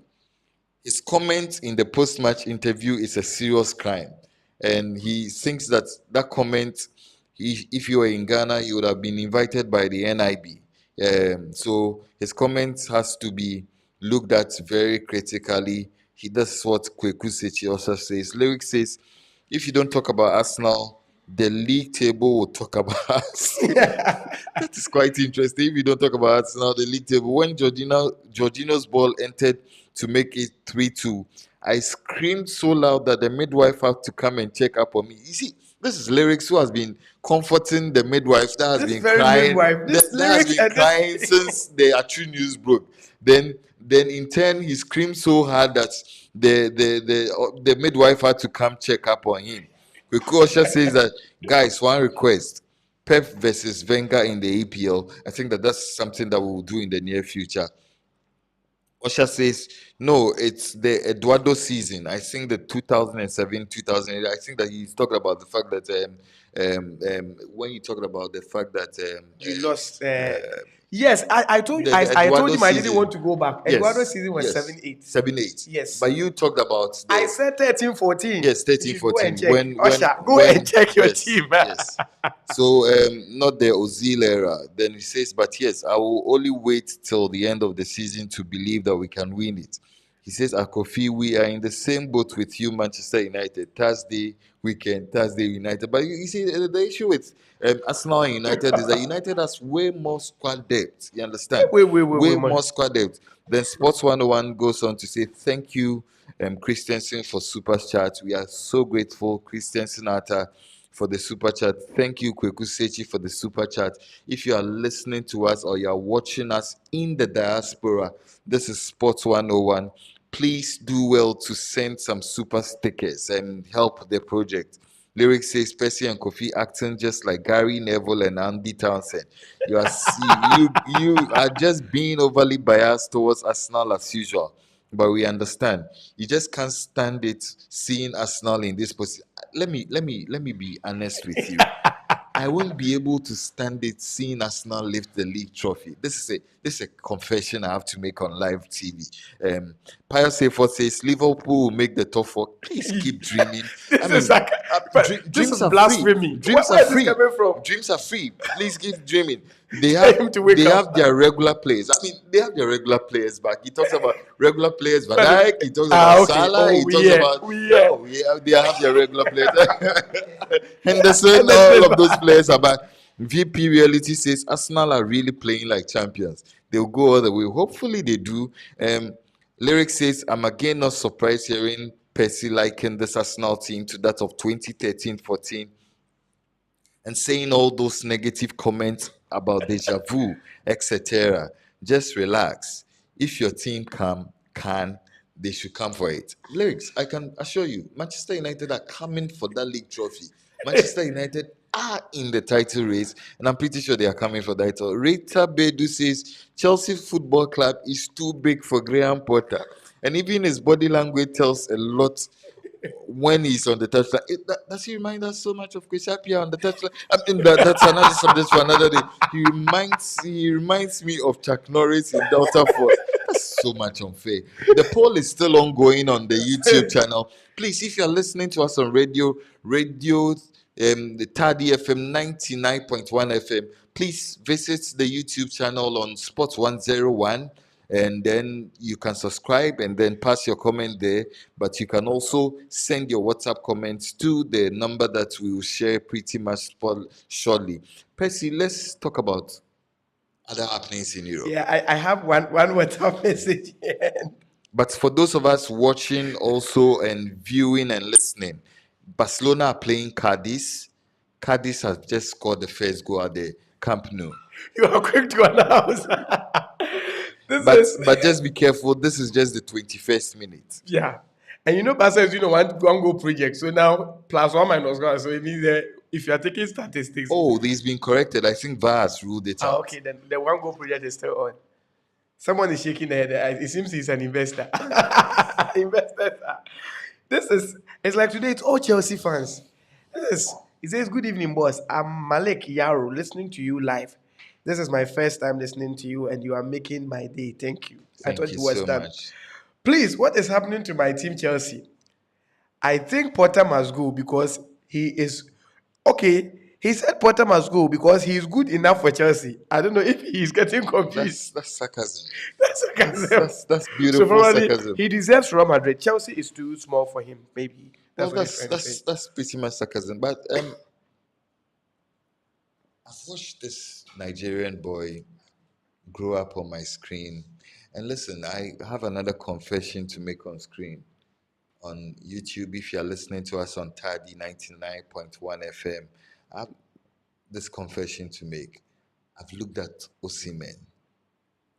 His comment in the post-match interview is a serious crime, and he thinks that that comment, if you were in Ghana, you would have been invited by the NIB. So his comment has to be looked at very critically. That's what Kweku Sechi also says. Lyric says, if you don't talk about Arsenal, the league table will talk about us. That is quite interesting. If you don't talk about Arsenal, the league table. When Jorginho's ball entered to make it 3-2, I screamed so loud that the midwife had to come and check up on me. You see, this is lyrics who has been comforting the midwife that has
This
been
very
crying.
midwife, this
That has
lyrics
been
and
crying
this.
since the Atsu news broke. Then in turn he screamed so hard that the midwife had to come check up on him. Kweku says that, guys, one request: Pep versus Wenger in the EPL. I think that's something that we will do in the near future. Osha says, no, it's the Eduardo season. I think the 2007, 2008. I think that he's talking about the fact that when you talking about the fact that
You lost. Yes, I told you.
the
I told
Eduardo
him I didn't
season.
want to go back. Eduardo season was 7-8.
7-8.
Yes.
But you talked about
I said 13-14.
yes,
You
13,
should go
14.
and check. Osha, go and check your team.
Yes. So not the Ozil era. Then he says, but yes, I will only wait till the end of the season to believe that we can win it. He says, Akofi, we are in the same boat with you, Manchester United. Thursday weekend, Thursday United. But you see, the issue with Arsenal and United is that United has way more squad depth. You understand?
Wait,
Way
man.
more squad depth. Then Sports 101 goes on to say, thank you, Christensen, for super chat. We are so grateful, Christensen Atta, for the super chat. Thank you, Kweku Sechi, for the super chat. If you are listening to us or you are watching us in the diaspora, this is Sports 101. please do well to send some super stickers and help the project. Lyrics says Percy and Kofi acting just like Gary Neville and Andy Townsend. You are just being overly biased towards Arsenal as usual. But we understand. You just can't stand it seeing Arsenal in this position. Let me be honest with you. I won't be able to stand it seeing Arsenal lift the league trophy. This is a confession I have to make on live TV. Pius A4 says Liverpool will make the top four. Please keep dreaming. I
This is
mean,
like, but this
dreams
is
are free.
blasphemy.
Dreams
Where
are
is this
free.
coming from?
Dreams are free. Please keep dreaming. They
Tell
have
him to wake
they
up.
have their regular players. I mean, they have their regular players back. He talks about regular players, Van
But
Dijk. He talks about
okay.
Salah.
Oh,
He talks about
we
no. They have their regular players. Henderson,
and then
all of those players are back. VP Reality says Arsenal are really playing like champions. They'll go all the way. Hopefully they do. Lyric says, I'm again not surprised hearing Percy liken this Arsenal team to that of 2013-14 and saying all those negative comments about deja vu, etc. Just relax. If your team can, they should come for it. Lyrics, I can assure you, Manchester United are coming for that league trophy. Manchester United are in the title race, and I'm pretty sure they are coming for that title. Rita Bedu says Chelsea Football Club is too big for Graham Potter, and even his body language tells a lot when he's on the touchline. Does he remind us so much of Chris Appiah on the touchline? I mean, that's another subject for another day. He reminds me of Chuck Norris in Delta Force. That's so much unfair. The poll is still ongoing on the YouTube channel. Please, if you're listening to us on radio, the Taddy FM 99.1 FM, please visit the YouTube channel on Spot 101, and then you can subscribe and then pass your comment there. But you can also send your WhatsApp comments to the number that we will share pretty much shortly. Percy, let's talk about other happenings in Europe.
Yeah, I have one WhatsApp message here.
But for those of us watching also and viewing and listening, Barcelona are playing Cadiz. Cadiz has just scored the first goal at the Camp Nou.
You are quick to announce. This
But
is
but just be careful. This is just the 21st minute.
yeah. And Barca is one goal project. So now plus one minus one. So it means that if you are taking statistics.
Oh, he's been corrected. I think VAR has ruled it out.
Okay, then the one goal project is still on. Someone is shaking their head. It seems he's an investor. Investors. It's like today, it's all Chelsea fans. He says, good evening, boss. I'm Malik Yaro, listening to you live. This is my first time listening to you, and you are making my day. Thank you. I
Thank
thought
you
it was
so
done.
much.
Please, what is happening to my team, Chelsea? I think Potter must go because he is okay. He said Potter must go because he is good enough for Chelsea. I don't know if he's getting confused.
That's sarcasm.
That's sarcasm.
That's
So
beautiful
probably
sarcasm.
he deserves Real Madrid. Chelsea is too small for him. Maybe
Well,
that's what he's trying to say.
that's pretty much sarcasm. But I've watched this Nigerian boy grow up on my screen. And listen, I have another confession to make on screen. On YouTube, if you're listening to us on Taddy 99.1 FM, I have this confession to make. I've looked at Osimhen.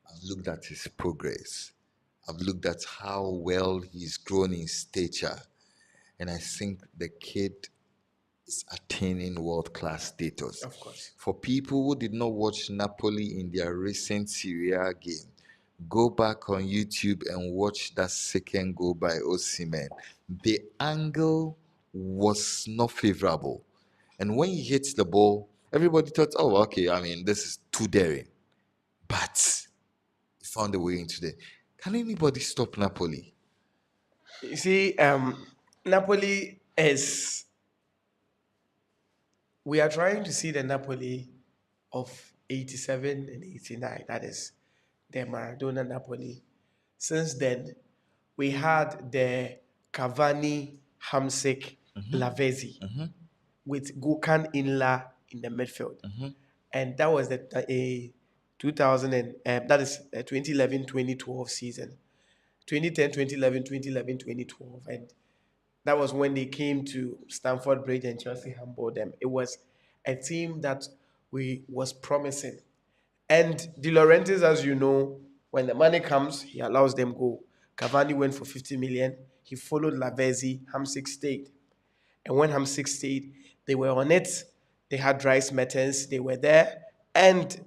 I've looked at his progress. I've looked at how well he's grown in stature. And I think the kid is attaining world-class status.
Of course.
For people who did not watch Napoli in their recent Serie A game, go back on YouTube and watch that second goal by Osimhen. The angle was not favorable. And when he hits the ball, everybody thought, oh, okay, I mean, this is too daring. But he found a way into the. Can anybody stop Napoli?
You see, Napoli is. We are trying to see the Napoli of 87 and 89. That is the Maradona Napoli. Since then, we had the Cavani, Hamsik, Lavezzi with Gokhan Inla in the midfield. And that was the 2000 and that is 2011-2012 season. 2010, 2011, 2011, 2012. And that was when they came to Stamford Bridge and Chelsea humbled them. It was a team that was promising. And De Laurentiis, as you know, when the money comes, he allows them go. Cavani went for 50 million. He followed Lavezzi. Hamsik stayed. And when Hamsik stayed, they were on it. They had Dries Mertens. They were there. And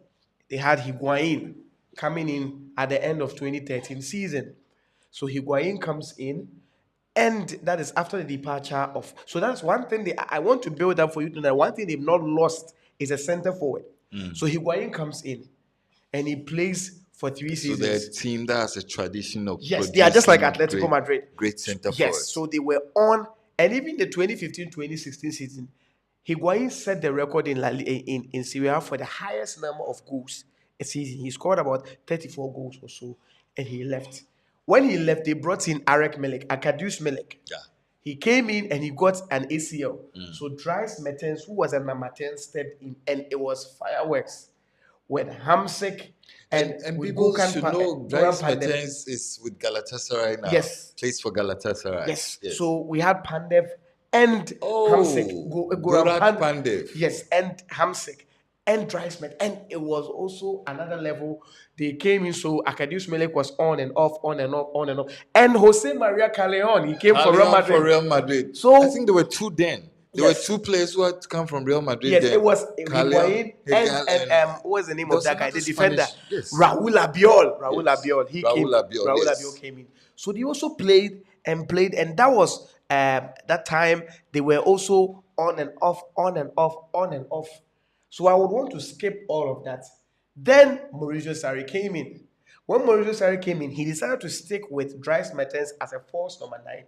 they had Higuain coming in at the end of 2013 season. So Higuain comes in, and that is after the departure of. So that's one thing I want to build up for you to know. One thing they've not lost is a center forward. So Higuain comes in, and he plays for 3
So they're a
seasons.
team that has a tradition of
Yes, they are just like
producing
Atletico Madrid.
great center
Yes,
forwards.
so they were on, and even the 2015-2016 season, Higuain set the record in in Serie A for the highest number of goals a season. He scored about 34 goals or so, and he left. When he left, they brought in Arkadiusz Milik.
Yeah.
He came in and he got an ACL. So Dries Mertens, who was a number 10, stepped in, and it was fireworks with Hamsik
And
with
people
Gökhan
should
Pa-
know
Goran
Dries
Pandev.
Mertens is with Galatasaray now.
Yes.
Plays for Galatasaray.
Yes. So we had Pandev and Hamsik.
Goran Pandev.
Yes, and Hamsik and Dries, and it was also another level. They came in, so Arkadiusz Milik was on and off, on and off, on and off. And Jose Maria Callejon, he came for Real Madrid.
For Real Madrid.
So
I think there were two then. There
Yes.
were two players who had come from Real Madrid.
Yes,
then.
it was
Callejon,
Higuain and what was the name
there
of
was
that guy?
another
The defender,
Spanish- yes.
Raúl Albiol. Raúl
Yes.
Albiol. He
Raúl
came.
Albiol,
Raúl
yes.
Albiol came in. So they also played, and that was that time they were also on and off, on and off, on and off. So I would want to skip all of that. Then Maurizio Sarri came in. When Maurizio Sarri came in, he decided to stick with Dries Mertens as a false number 9.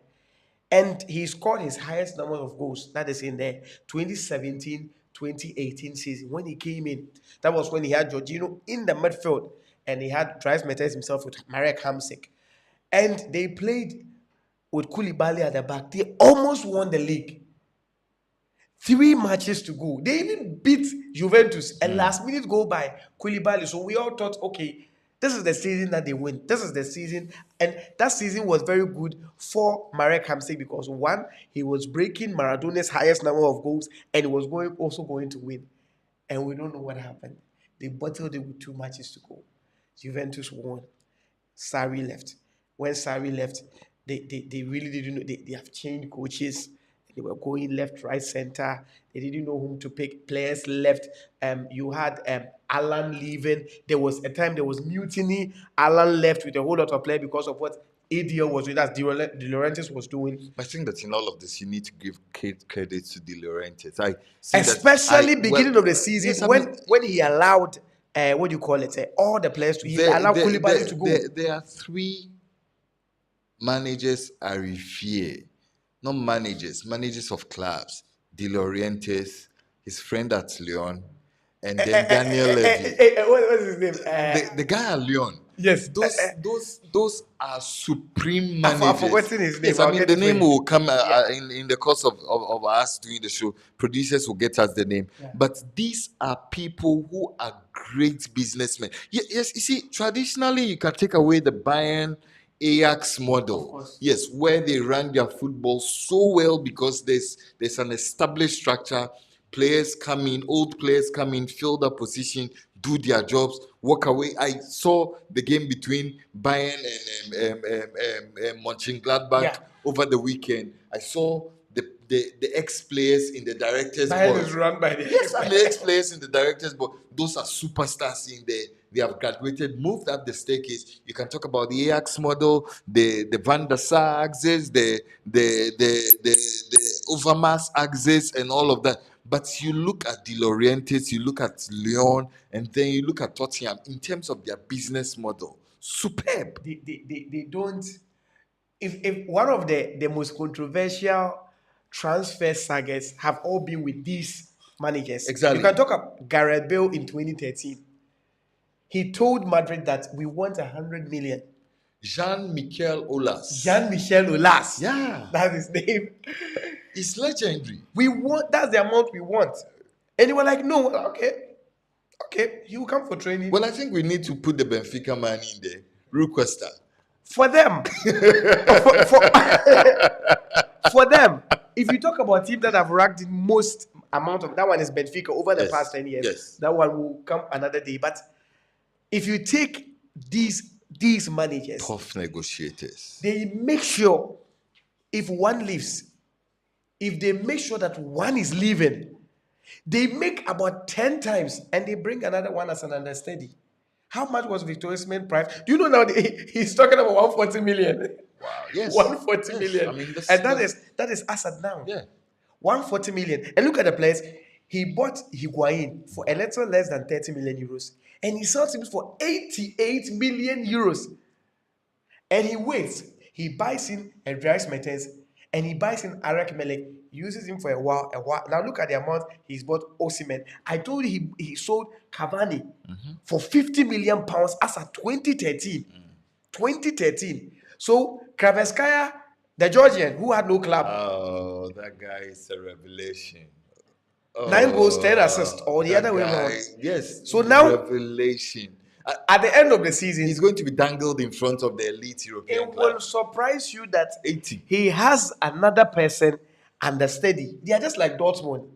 And he scored his highest number of goals. That is in the 2017-2018 season. When he came in, that was when he had Jorginho in the midfield. And he had Dries Mertens himself with Marek Hamsik. And they played with Koulibaly at the back. They almost won the league. 3 matches to go. They even beat Juventus. And last minute goal by Koulibaly. So we all thought, okay, this is the season that they win. This is the season. And that season was very good for Marek Hamsik because, one, he was breaking Maradona's highest number of goals and he was also going to win. And we don't know what happened. They bottled it with 2 matches to go. Juventus won. Sarri left. When Sarri left, they really didn't know. They have changed coaches. They were going left, right, center. They didn't know whom to pick. Players left. You had Alan leaving. There was a time there was mutiny. Alan left with a whole lot of players because of what ADL was doing, as De Laurentiis was doing.
I think that in all of this, you need to give credit to De Laurentiis. I see
Especially beginning of the season
yes, I
when
mean,
when he allowed what do you call it? All the players to he allowed Koulibaly to go.
There are 3 managers I revere. Not managers of clubs. De Laurentiis, his friend at Lyon, and then Daniel Levy.
What's his name?
The guy at Lyon.
Yes.
Those are supreme
I've
managers.
forgotten his name.
Yes, I
I'll
mean
get
the
it for
name
you.
will come in the course of us doing the show. Producers will get us the name.
Yeah.
But these are people who are great businessmen. Yes, you see, traditionally you can take away the Bayern Ajax
Of
model.
course.
Yes, where they run their football so well because there's an established structure. Players come in, old players come in, fill their position, do their jobs, walk away. I saw the game between Bayern and Mönchengladbach
Yeah.
over the weekend. I saw the ex-players in the directors'
Bayern
board.
is run by the
Yes, and the ex-players in the directors board. Those are superstars in there. They have graduated, moved up the staircase. You can talk about the Ajax model, the Van der Sar axis, the Overmars axis, and all of that. But you look at De Laurentiis, you look at Lyon, and then you look at Tottenham in terms of their business model. Superb.
They don't. If one of the most controversial transfer sagas have all been with these managers.
Exactly.
You can talk about Gareth Bale in 2013. He told Madrid that we want 100 million.
Jean-Michel Aulas.
Jean-Michel Aulas.
Yeah.
That's his name.
It's legendary.
We want, that's the amount we want. And they were like, no, okay, he will come for training.
Well, I think we need to put the Benfica man in there. Rui Costa.
For them. For them. If you talk about teams that have racked the most amount of, that one is Benfica over the
Yes,
past 10 years.
yes.
That one will come another day. But if you take these these managers,
Tough negotiators.
they make sure if one leaves, if they make sure that one is leaving, they make about 10 times and they bring another one as an understudy. How much was Victor Osimhen price? Do you know now he's talking about 140 million?
Wow. Yes.
140
Yes.
million.
I mean,
And that is Assad now.
yeah.
140 million. And look at the players. He bought Higuain for a little less than 30 million euros. And he sells him for 88 million euros. And he waits. He buys in Andreas Mertens and he buys in Arak Melek, uses him for a while. Now look at the amount he's bought Osimhen. I told you he sold Cavani for 50 million pounds as of 2013. 2013. So Kraveskaya, the Georgian who had no club,
Oh, that guy is a revelation.
9 goals, 10 assists, or the
that
other way
guy,
around.
yes.
So now,
revelation.
at the end of the season,
He's going to be dangled in front of the elite European
it will
clubs.
surprise you that
80.
he has another person understudy. They are just like Dortmund,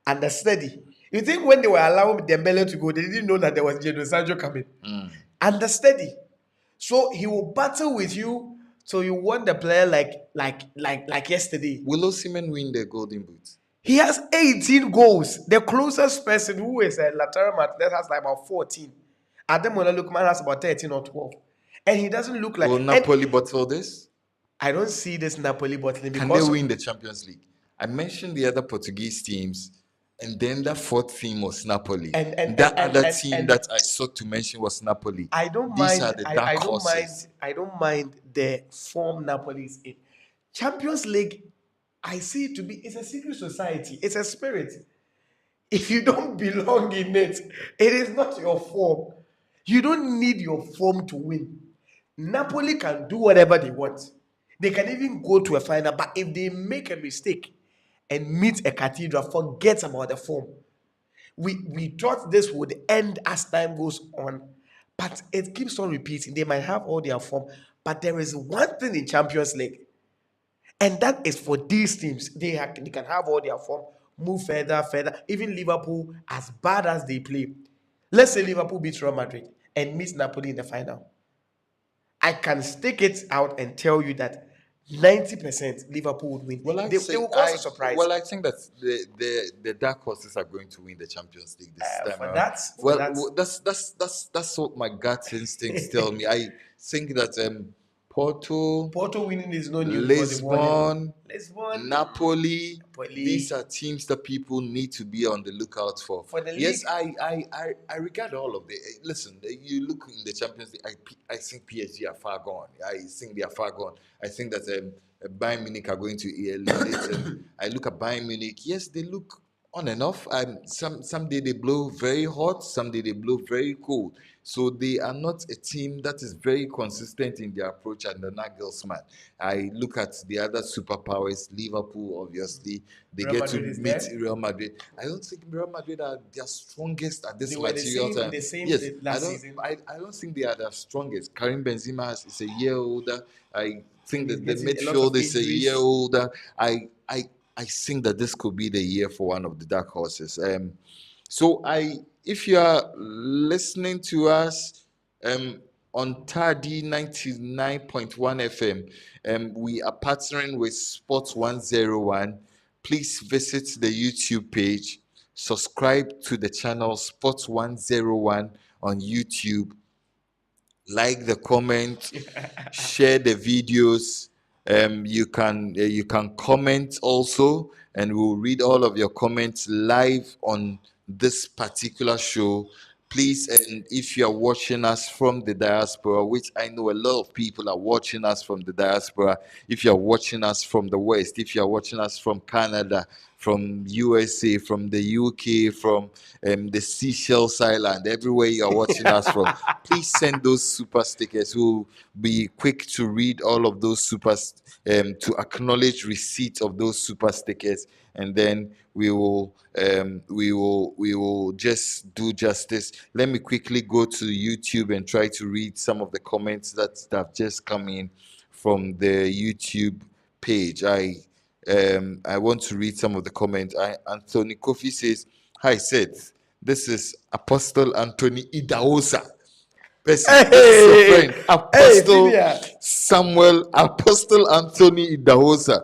understudy. You think when they were allowing Dembele to go, they didn't know that there was Jadon Sancho coming. Understudy. So he will battle with you till you want the player like yesterday.
Will Osimhen win the Golden Boot?
He has 18 goals. The closest person who is a lateral Martinez has like about 14. Ademola Lookman has about 13 or 12. And he doesn't look like...
Will Napoli bottle this?
I don't see this Napoli bottling
Can
because...
they win the Champions League? I mentioned the other Portuguese teams, and then the fourth team was Napoli. And that other team that I sought to mention was Napoli.
I don't
These
mind.
are the dark
I don't
horses.
mind. I don't mind the form Napoli is in. Champions League, I see it to be, it's a secret society. It's a spirit. If you don't belong in it, it is not your form. You don't need your form to win. Napoli can do whatever they want. They can even go to a final, but if they make a mistake and meet a cathedral, forget about the form. We thought this would end as time goes on, but it keeps on repeating. They might have all their form, but there is one thing in Champions League, and that is for these teams. They can have all their form, move further. Even Liverpool, as bad as they play, let's say Liverpool beats Real Madrid and meets Napoli in the final. I can stick it out and tell you that 90% Liverpool would win. They will cause a surprise.
Well, I think that the dark horses are going to win the Champions League this time
for
around.
that- for
well,
that-
that's what my gut instincts tell me. I think that Porto
winning is no news because they've won it.
Lisbon, Napoli, these are teams that people need to be on the lookout for.
For the
Yes,
league.
I regard all of the. Listen, you look in the Champions League. I think PSG are far gone. I think they are far gone. I think that Bayern Munich are going to eliminate them. I look at Bayern Munich. Yes, they look on and off. Someday they blow very hot, someday they blow very cold. So they are not a team that is very consistent in their approach under Nagelsmann. I look at the other superpowers, Liverpool, obviously. They
Real
get
Madrid
to
is
meet
there.
Real Madrid. I don't think Real Madrid are their strongest at this
They were the
material
same-
time.
the same
Yes,
last season.
I don't think they are the strongest. Karim Benzema is a year older. I think
He's
that the
getting a lot of
midfield is a
injuries.
year older. I think that this could be the year for one of the dark horses. So if you are listening to us on TADI 99.1 FM, we are partnering with Sports 101. Please visit the YouTube page, subscribe to the channel Sports 101 on YouTube, like the comment, share the videos. You can comment also, and we'll read all of your comments live on this particular show. Please, and if you are watching us from the diaspora, which I know a lot of people are watching us from the diaspora, if you are watching us from the West, if you are watching us from Canada, from USA, from the UK, from the Seychelles Island, everywhere you are watching us from, please send those super stickers. We'll be quick to read all of those to acknowledge receipt of those super stickers, and then we will just do justice. Let me quickly go to YouTube and try to read some of the comments that have just come in from the YouTube page. I want to read some of the comments. Anthony Kofi says, "Hi Seth, this is Apostle Anthony Idaosa. Percy, this is your
Hey,
friend,
hey,
Apostle
Senior,
Samuel, Apostle Anthony Idahosa.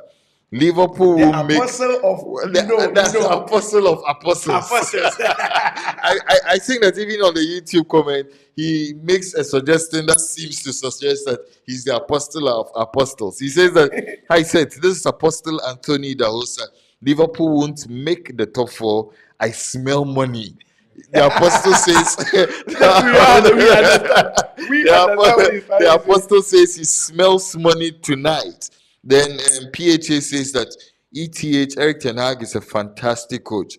Liverpool
the
will make
apostle of
that's the apostle of apostles.
apostles.
I think that even on the YouTube comment, he makes a suggestion that seems to suggest that he's the apostle of apostles. He says that, I said, this is Apostle Anthony Dahosa. Liverpool won't make the top four. I smell money. The apostle says,
Yes, we understand. We understand what he's
the
trying to say.
apostle says he smells money tonight. Then PHA says that ETH, Eric Ten Hag, is a fantastic coach.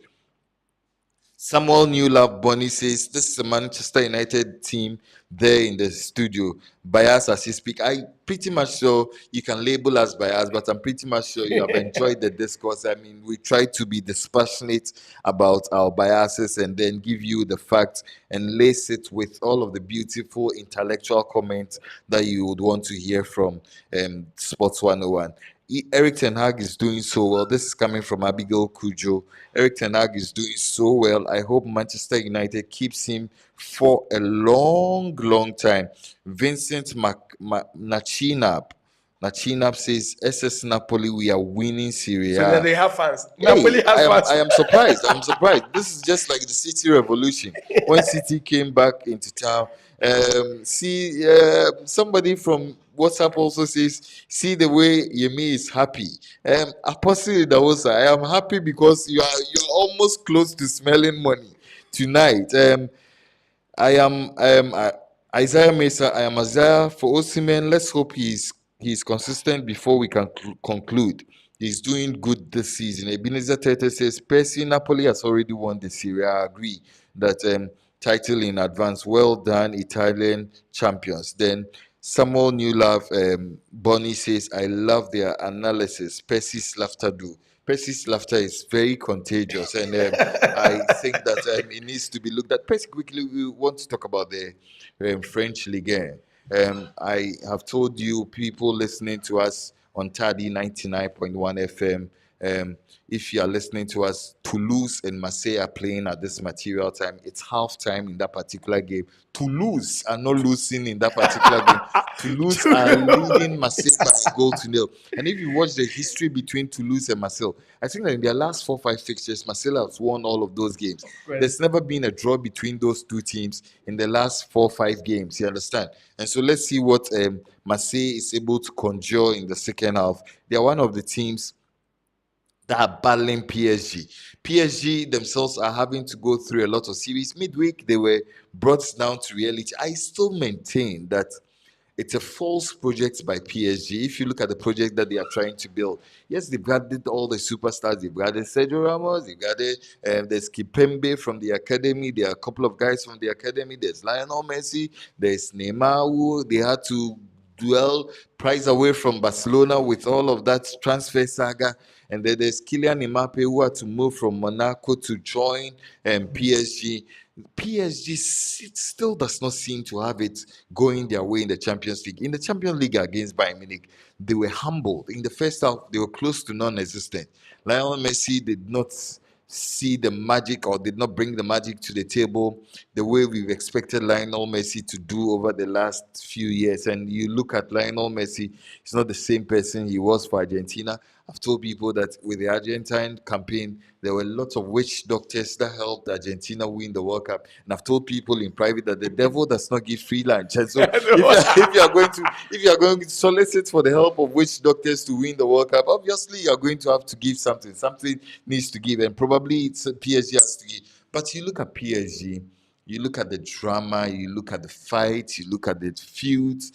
Samuel Newlove Bonny says this is a Manchester United team there in the studio. Bias as you speak. I pretty much sure you can label us bias, but I'm pretty much sure you have enjoyed the discourse. I mean, we try to be dispassionate about our biases and then give you the facts and lace it with all of the beautiful intellectual comments that you would want to hear from Sports 101. Eric Ten Hag is doing so well. This is coming from Abigail Kujo. Eric Ten Hag is doing so well. I hope Manchester United keeps him for a long, long time. Vincent Nachinap says, SS Napoli, we are winning Serie
So that
A.
they have fans.
Hey,
Napoli has
I
fans.
am surprised. I'm surprised. This is just like the City Revolution. When City came back into town, somebody from WhatsApp also says, see the way Yemi is happy. Apostle Idahosa, I am happy because you're almost close to smelling money tonight. Isaiah Mesa. I am Isaiah for Osimhen. Let's hope he's consistent before we can conclude. He's doing good this season. Ebenezer Tete says Percy Napoli has already won the Serie A. I agree that title in advance. Well done, Italian champions. Then Samuel Newlove Bonnie says, I love their analysis. Percy's laughter do. Percy's laughter is very contagious, and I think that it needs to be looked at. Percy, quickly, we want to talk about the French Ligue 1. I have told you, people listening to us on Tadi 99.1 FM, if you are listening to us, Toulouse and Marseille are playing at this material time. It's half time in that particular game. Toulouse are not losing in that particular game. Toulouse are leading Marseille by a goal to nil. And if you watch the history between Toulouse and Marseille, I think that in their last 4-5 fixtures, Marseille has won all of those games.
Right.
There's never been a draw between those two teams in the last 4-5 games. You understand? And so let's see what Marseille is able to conjure in the second half. They are one of the teams that are battling PSG. PSG themselves are having to go through a lot of series. Midweek, they were brought down to reality. I still maintain that it's a false project by PSG. If you look at the project that they are trying to build, yes, they've added all the superstars. They've added Sergio Ramos. They've added there's Kipembe from the academy. There are a couple of guys from the academy. There's Lionel Messi. There's Neymar, who they had to dwell price away from Barcelona with all of that transfer saga. And then there's Kylian Mbappe, who had to move from Monaco to join PSG. PSG still does not seem to have it going their way in the Champions League. In the Champions League against Bayern Munich, they were humbled. In the first half, they were close to non-existent. Lionel Messi did not see the magic or did not bring the magic to the table the way we've expected Lionel Messi to do over the last few years. And you look at Lionel Messi, he's not the same person he was for Argentina. I've told people that with the Argentine campaign, there were lots of witch doctors that helped Argentina win the World Cup. And I've told people in private that the devil does not give free lunch. And so if you are going to solicit for the help of witch doctors to win the World Cup, obviously you are going to have to give something. Something needs to give, and probably it's PSG has to give. But you look at PSG, you look at the drama, you look at the fights, you look at the feuds.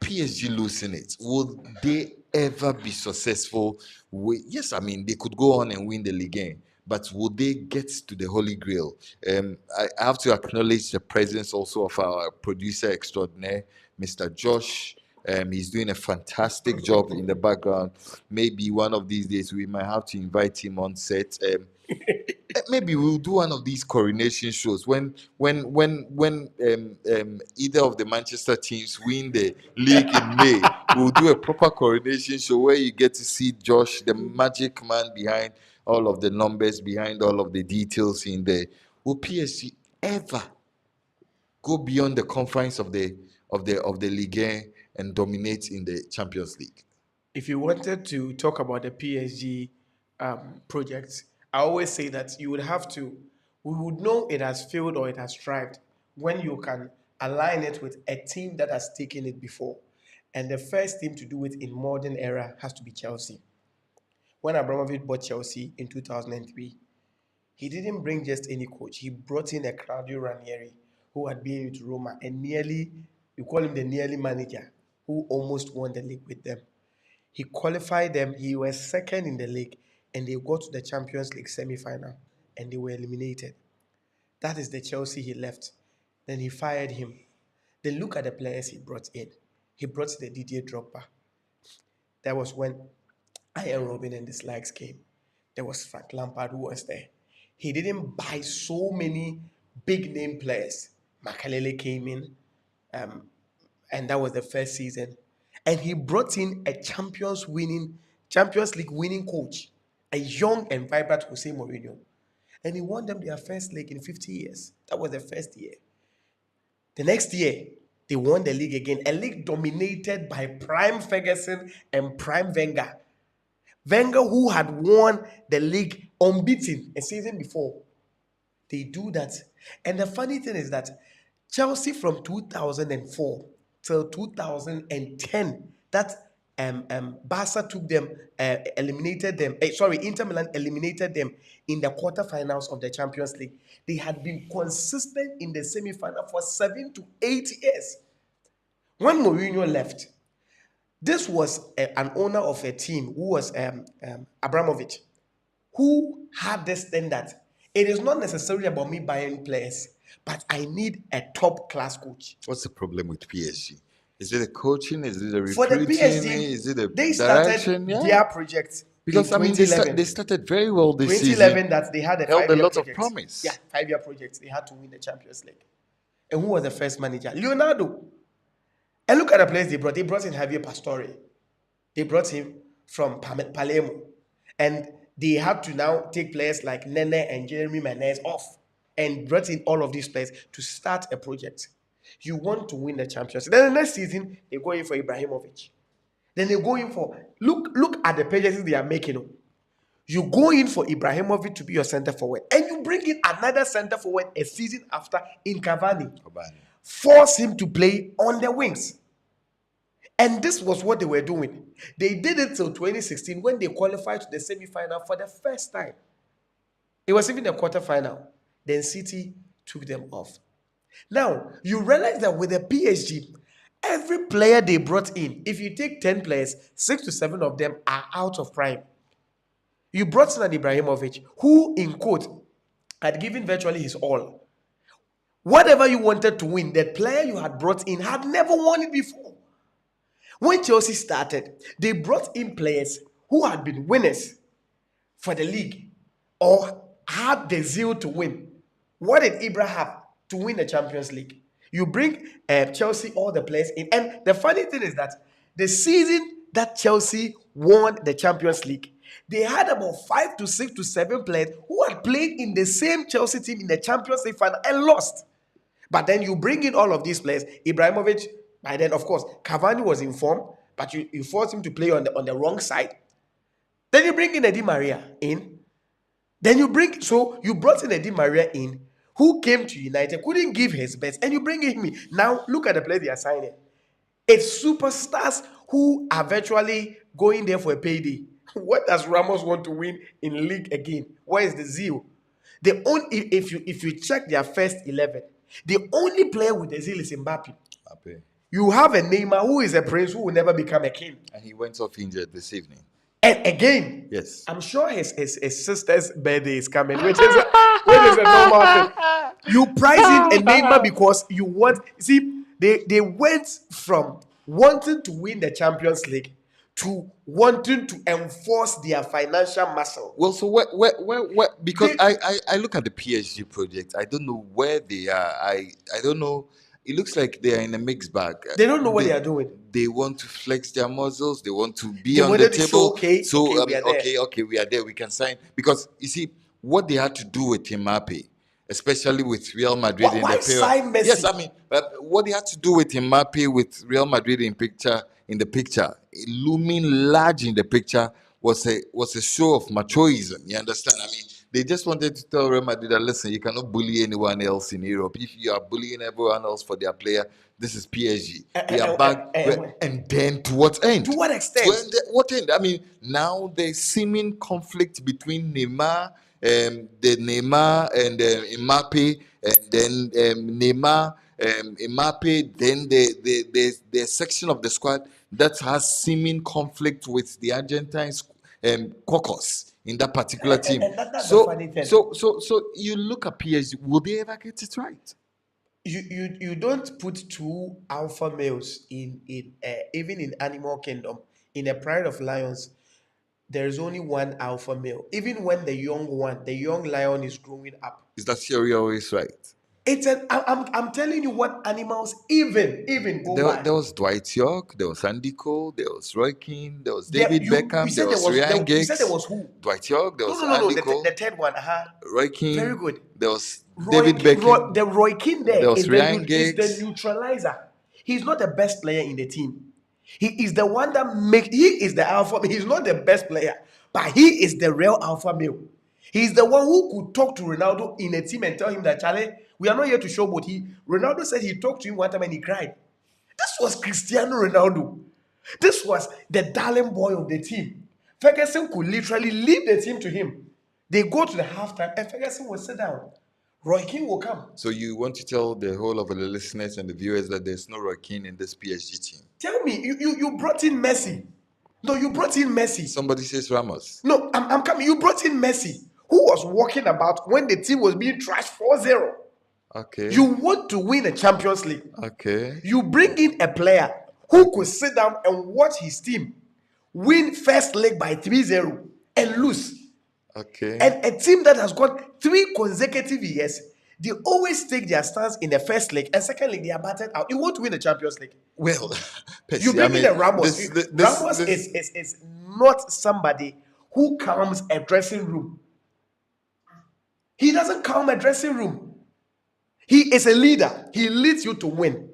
PSG losing it, will they ever be successful? Yes, I mean, they could go on and win the league, but will they get to the Holy Grail? I have to acknowledge the presence also of our producer extraordinaire, Mr. Josh. He's doing a fantastic job in the background. Maybe one of these days we might have to invite him on set. Maybe we'll do one of these coronation shows when either of the Manchester teams win the league in May. We'll do a proper coronation show where you get to see Josh, the magic man behind all of the numbers, behind all of the details in there. Will PSG ever go beyond the confines of the Ligue 1 and dominate in the Champions League?
If you wanted to talk about the PSG project, I always say that you would have to, we would know it has failed or it has thrived when you can align it with a team that has taken it before. And the first team to do it in modern era has to be Chelsea. When Abramovich bought Chelsea in 2003, he didn't bring just any coach. He brought in a Claudio Ranieri who had been with Roma and nearly, you call him the nearly manager, who almost won the league with them. He qualified them. He was second in the league, and they got to the Champions League semi-final, and they were eliminated. That is the Chelsea he left. Then he fired him. Then look at the players he brought in. He brought the Didier Drogba. That was when Iron Robin and the likes came. There was Frank Lampard who was there. He didn't buy so many big name players. Makalele came in, and that was the first season. And he brought in a Champions League winning coach, a young and vibrant Jose Mourinho. And he won them their first league in 50 years. That was the first year. The next year, they won the league again, a league dominated by prime Ferguson and prime Wenger. Wenger, who had won the league unbeaten a season before. They do that. And the funny thing is that Chelsea from 2004 till 2010, that Barca took them, eliminated them. Inter Milan eliminated them in the quarterfinals of the Champions League. They had been consistent in the semi-final for 7 to 8 years. When Mourinho left, this was an owner of a team who was Abramovich, who had this thing that it is not necessarily about me buying players, but I need a top-class coach.
What's the problem with PSG? Is it the coaching? Is it the
For the
recruiting?
PSG,
Is it the
they
direction?
started their project
Because
in
I mean,
2011.
they started very well this
2011
season.
that they had a
Held a
5-year
lot of
project.
promise.
Yeah, 5-year project. They had to win the Champions League. And who was the first manager? Leonardo. And look at the players they brought. They brought in Javier Pastore. They brought him from Palermo. And they had to now take players like Nene and Jeremy Menez off and brought in all of these players to start a project. You want to win the Champions League. Then the next season, they go in for Ibrahimovic. Then they go in for, look at the purchases they are making. You go in for Ibrahimovic to be your center forward. And you bring in another center forward a season after in Cavani. Force him to play on the wings. And this was what they were doing. They did it till 2016 when they qualified to the semi-final for the first time. It was even the quarter-final. Then City took them off. Now, you realize that with the PSG, every player they brought in, if you take 10 players, 6 to 7 of them are out of prime. You brought in an Ibrahimovic, who, in quote, had given virtually his all. Whatever you wanted to win, that player you had brought in had never won it before. When Chelsea started, they brought in players who had been winners for the league or had the zeal to win. What did Ibra have to win the Champions League? You bring Chelsea, all the players in. And the funny thing is that the season that Chelsea won the Champions League, they had about 5 to 6 to 7 players who had played in the same Chelsea team in the Champions League final and lost. But then you bring in all of these players. Ibrahimovic, by then, of course, Cavani was in form, but you force him to play on the wrong side. Then you bring in Di Maria in. Then you brought in Di Maria in, who came to United, couldn't give his best, and you bring him in. Now, look at the players they are signing. It's superstars who are virtually going there for a payday. What does Ramos want to win in league again? Where is the zeal? If you check their first 11, the only player with the zeal is Mbappe. You have a Neymar who is a prince who will never become a king.
And he went off injured this evening.
And again,
yes,
I'm sure his sister's birthday is coming, which is a normal thing. You prize in a Neymar because you want. See, they went from wanting to win the Champions League to wanting to enforce their financial muscle.
Well, so where because I look at the PSG project, I don't know where they are. I don't know. It looks like they are in a mixed bag.
They don't know what they are doing.
They want to flex their muscles. They want to be on the table. We are there. We can sign. Because, you see, what they had to do with Mbappe, especially with Real Madrid
Why,
in the
why
period.
sign
Yes,
Messi?
I mean, what he had to do with Mbappe with Real Madrid in the picture, looming large in the picture, was a show of machoism. You understand? I mean, they just wanted to tell Real Madrid that listen, you cannot bully anyone else in Europe. If you are bullying everyone else for their player, this is PSG. We are back, and then to what end?
To what
To
extent?
end what end? I mean, now there's seeming conflict between the Neymar and Mbappe, and then Neymar, Mbappe, then the section of the squad that has seeming conflict with the Argentine caucus in that particular team.
That's the
So,
funny thing.
so you look at PSG. Will they ever get it right?
You don't put two alpha males in even in animal kingdom, in a pride of lions. There is only one alpha male. Even when the young lion is growing up,
Is that theory always right?
it's an. I'm telling you what animals even go by.
There was Dwight York, there was Andy Cole, there was Roy Keane, there was
There,
David
you
Beckham, there
said there
was
was
Ryan
you said there
Giggs,
was who?
Dwight York, there
No,
was
no, no, no.
Andy Cole,
The third one.
Roy
Very
Keane,
good.
there was David Beckham,
The Roy Keane
there
there
was Ryan
is the
Giggs.
neutralizer. He's not the best player in the team. He is the one that makes. He is the alpha. He's not the best player, but he is the real alpha male. He's the one who could talk to Ronaldo in a team and tell him that Charlie, we are not here to show, but he Ronaldo said he talked to him one time and he cried. This was Cristiano Ronaldo. This was the darling boy of the team. Ferguson could literally leave the team to him. They go to the halftime and Ferguson will sit down. Roy Keane will come.
So you want to tell the whole of the listeners and the viewers that there's no Roy Keane in this PSG team?
Tell me, you brought in Messi. No, you brought in Messi.
Somebody says Ramos.
No, I'm coming. You brought in Messi, who was walking about when the team was being trashed 4-0.
Okay.
You want to win a Champions League.
Okay.
You bring in a player who could sit down and watch his team win first leg by 3-0 and lose.
Okay.
And a team that has got 3 consecutive years, they always take their stance in the first leg and second leg they are battered out. You want to win the Champions League.
Well,
You
Percy,
bring in a Ramos. Ramos
this,
is not somebody who calms a dressing room. He doesn't calm a dressing room. He is a leader. He leads you to win.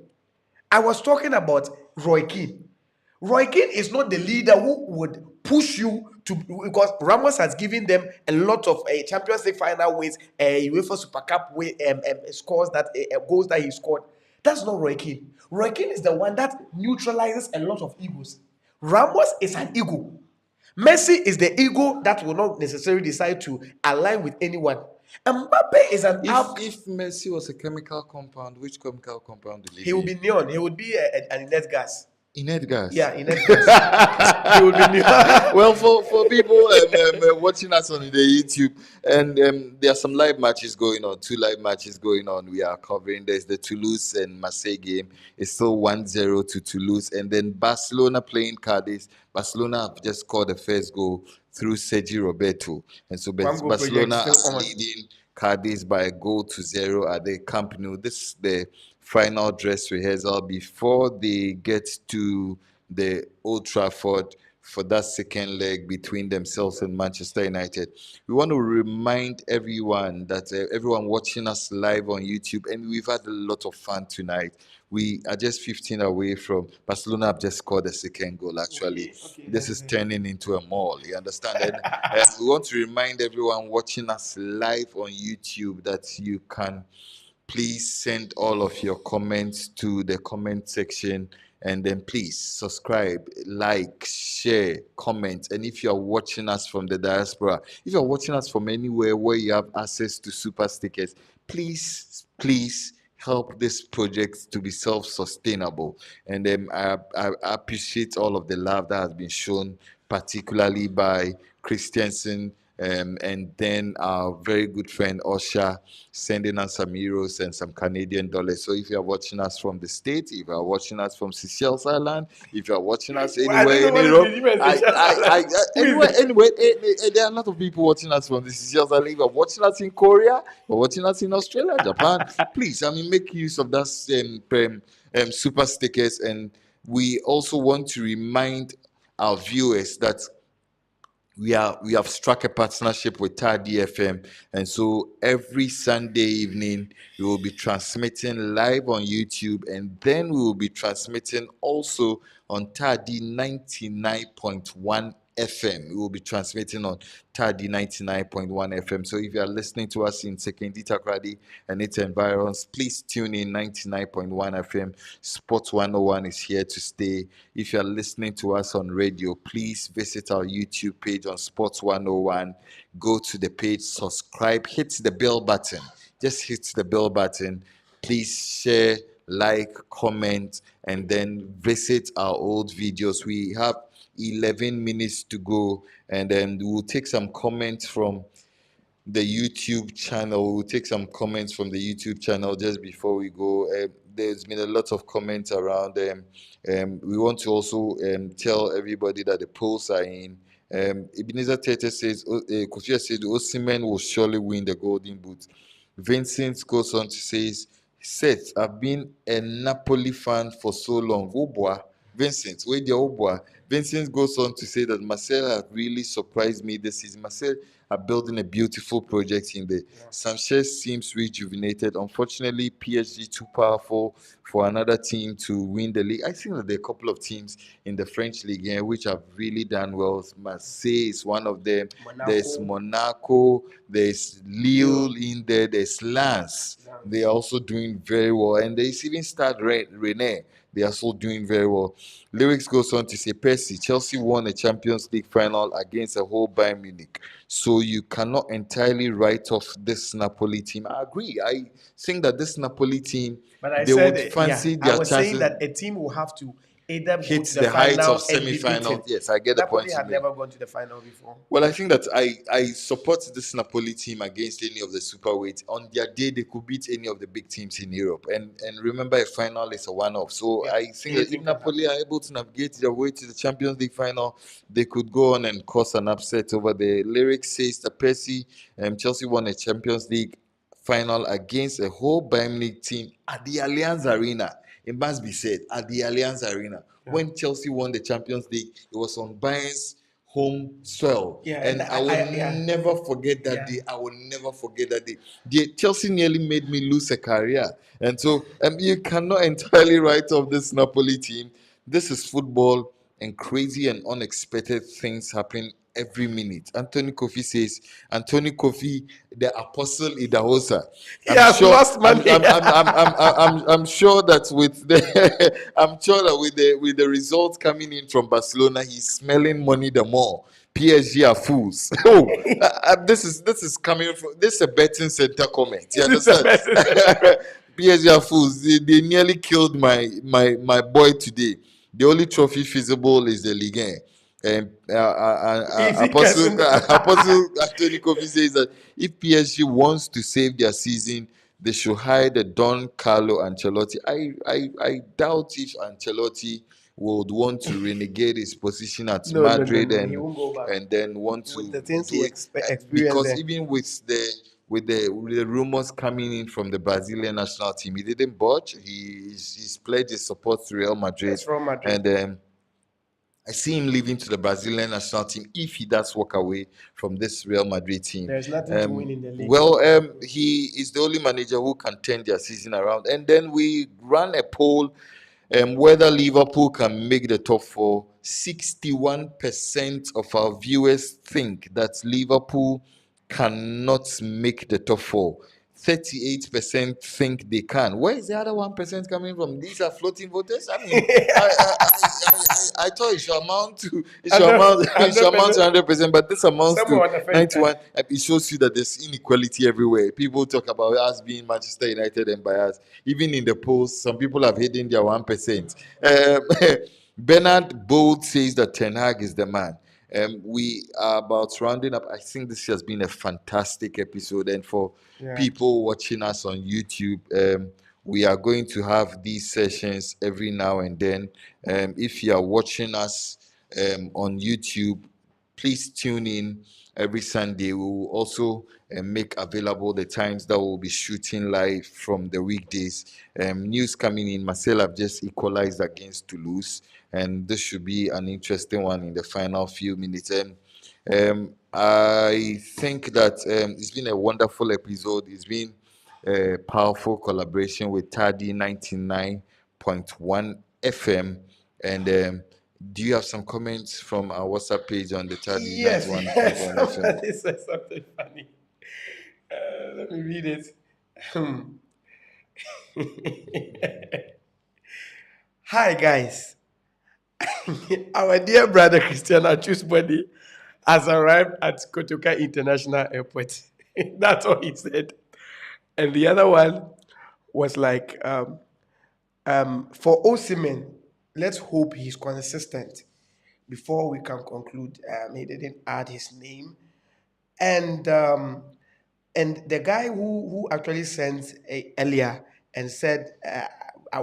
I was talking about Roy Keane. Roy Keane is not the leader who would push you to, because Ramos has given them a lot of Champions League final wins, UEFA Super Cup scores that goals that he scored. That's not Roy Keane. Roy Keane is the one that neutralizes a lot of egos. Ramos is an ego. Messi is the ego that will not necessarily decide to align with anyone. Mbappe is an
if Messi was a chemical compound, which chemical compound will
he would be neon. He would be an inert gas.
Inert gas.
Yeah, inert gas. He would be neon.
Well, for people watching us on the YouTube, and there are some live matches going on, 2 live matches going on. We are covering. There's the Toulouse and Marseille game. It's still 1-0 to Toulouse, and then Barcelona playing Cadiz. Barcelona have just scored the first goal through Sergi Roberto, and so
One goal
Barcelona
project still
are
on.
leading Cadiz by a goal to 0 at the Camp Nou. This is the final dress rehearsal before they get to the Old Trafford for that second leg between themselves and Manchester United. We want to remind everyone that everyone watching us live on YouTube, and we've had a lot of fun tonight. We are just 15 away from Barcelona. Have just scored the second goal. Actually,
Okay,
this is turning into a mall. You understand? And we want to remind everyone watching us live on YouTube that you can please send all of your comments to the comment section, and then please subscribe, like, share, comment. And if you're watching us from the diaspora, if you're watching us from anywhere where you have access to super stickers, please help this project to be self-sustainable. And I appreciate all of the love that has been shown, particularly by Christiansen, and then our very good friend Osha sending us some euros and some Canadian dollars. So if you are watching us from the States, if you are watching us from Seychelles Island, if you are watching us
Well, I
anywhere
don't
in
know what
Europe,
is the difference.
anyway, there are a lot of people watching us from the Seychelles Island. If you are watching us in Korea, you're watching us in Australia, Japan, please, make use of that super stickers. And we also want to remind our viewers that we have struck a partnership with TAD FM, and so every Sunday evening we will be transmitting live on YouTube, and then we will be transmitting also on TAD 99.1 FM. We will be transmitting on TAD 99.1 FM. So if you are listening to us in Sekendi Takradi and its environs, please tune in 99.1 FM. Sports 101 is here to stay. If you are listening to us on radio, please visit our YouTube page on Sports 101. Go to the page, subscribe, hit the bell button. Just hit the bell button. Please share, like, comment, and then visit our old videos. We have 11 minutes to go, and then we'll take some comments from the YouTube channel. We'll take some comments from the YouTube channel just before we go. There's been a lot of comments around them. We want to also tell everybody that the polls are in. Ebenezer Tete says, Kofi said, Osimhen will surely win the Golden Boot. Vincent goes on to say, Seth, I've been a Napoli fan for so long. Oh boy, Vincent, wait there, oh boy. Vincent goes on to say that Marcel has really surprised me this season. Marcel are building a beautiful project in there. Sanchez seems rejuvenated. Unfortunately, PSG too powerful for another team to win the league. I think that there are a couple of teams in the French league here which have really done well. Marseille is one of them. There's Monaco. There's Lille in there. There's Lens. They are also doing very well. And there's even Stade Rennais. They are also doing very well. Lyrics goes on to say, Percy, Chelsea won a Champions League final against a whole Bayern Munich. So you cannot entirely write off this Napoli team. I agree. I think that this Napoli team,
But I
they
said,
would fancy
I
their
was saying
chances.
that a team will have to either go
Hit
to the
the heights
final
of
and be beaten.
semi-final. Yes, I get the point
Napoli
you
have
made.
never gone to the final before.
Well, I think that I support this Napoli team against any of the superweights. On their day, they could beat any of the big teams in Europe. And remember, a final is a one-off. So
Yeah,
I think that if
anything can
Napoli are able to navigate their way to the Champions League final, they could go on and cause an upset over the lyrics says that Percy Chelsea won a Champions League final against a whole Bayern Munich team at the Allianz Arena. It must be said, at the Allianz Arena. When Chelsea won the Champions League, it was on Bayern's home soil.
Yeah,
and I will never forget that day. I will never forget that day. Chelsea nearly made me lose a career. And so you cannot entirely write off this Napoli team. This is football, and crazy and unexpected things happen every minute. Anthony Kofi says, Anthony Kofi, the apostle Idahosa.
He has lost money.
I'm sure that with the I'm sure that with the results coming in from Barcelona, he's smelling money the more. PSG are fools. Oh, this is coming from this is a betting center comment. You understand? PSG are fools. They nearly killed my boy today. The only trophy feasible is the Ligue 1. Apostle Anthony Kofi says that if PSG wants to save their season, they should hire the Don Carlo Ancelotti. I doubt if Ancelotti would want to renegade his position at Madrid
he won't go back.
and then want to
With the things we experience
because
there.
even with the rumors coming in from the Brazilian national team, he didn't budge. He's pledged his support to Real Madrid.
That's from Madrid.
And I see him leaving to the Brazilian national team if he does walk away from this Real Madrid team.
There's nothing to win in the league.
Well, he is the only manager who can turn their season around. And then we ran a poll whether Liverpool can make the top four. 61% of our viewers think that Liverpool cannot make the top four. 38% think they can. Where is the other 1% coming from? These are floating voters. I mean, I thought it should amount to it should amount to 100%, but this amounts to 91. It shows you that there's inequality everywhere. People talk about us being Manchester United and biased. Even in the polls, some people have hidden their 1%. Bernard Bold says that Ten Hag is the man. We are about rounding up. I think this has been a fantastic episode, and for people watching us on YouTube, we are going to have these sessions every now and then. If you are watching us on YouTube, please tune in every Sunday. We will also make available the times that we'll be shooting live from the weekdays. News coming in. Marcel have just equalized against Toulouse, and this should be an interesting one in the final few minutes. I think that it's been a wonderful episode. It's been a powerful collaboration with Tadi 99.1 FM. And do you have some comments from our WhatsApp page on the Tadi
Yes, yes.
91.1 FM?
Somebody said something funny. Let me read it. Hi, guys. Our dear brother Christian Atsu's body has arrived at Kotoka International Airport. That's all he said. And the other one was like, for Osimhen, let's hope he's consistent before we can conclude. He didn't add his name. And the guy who actually sent earlier and said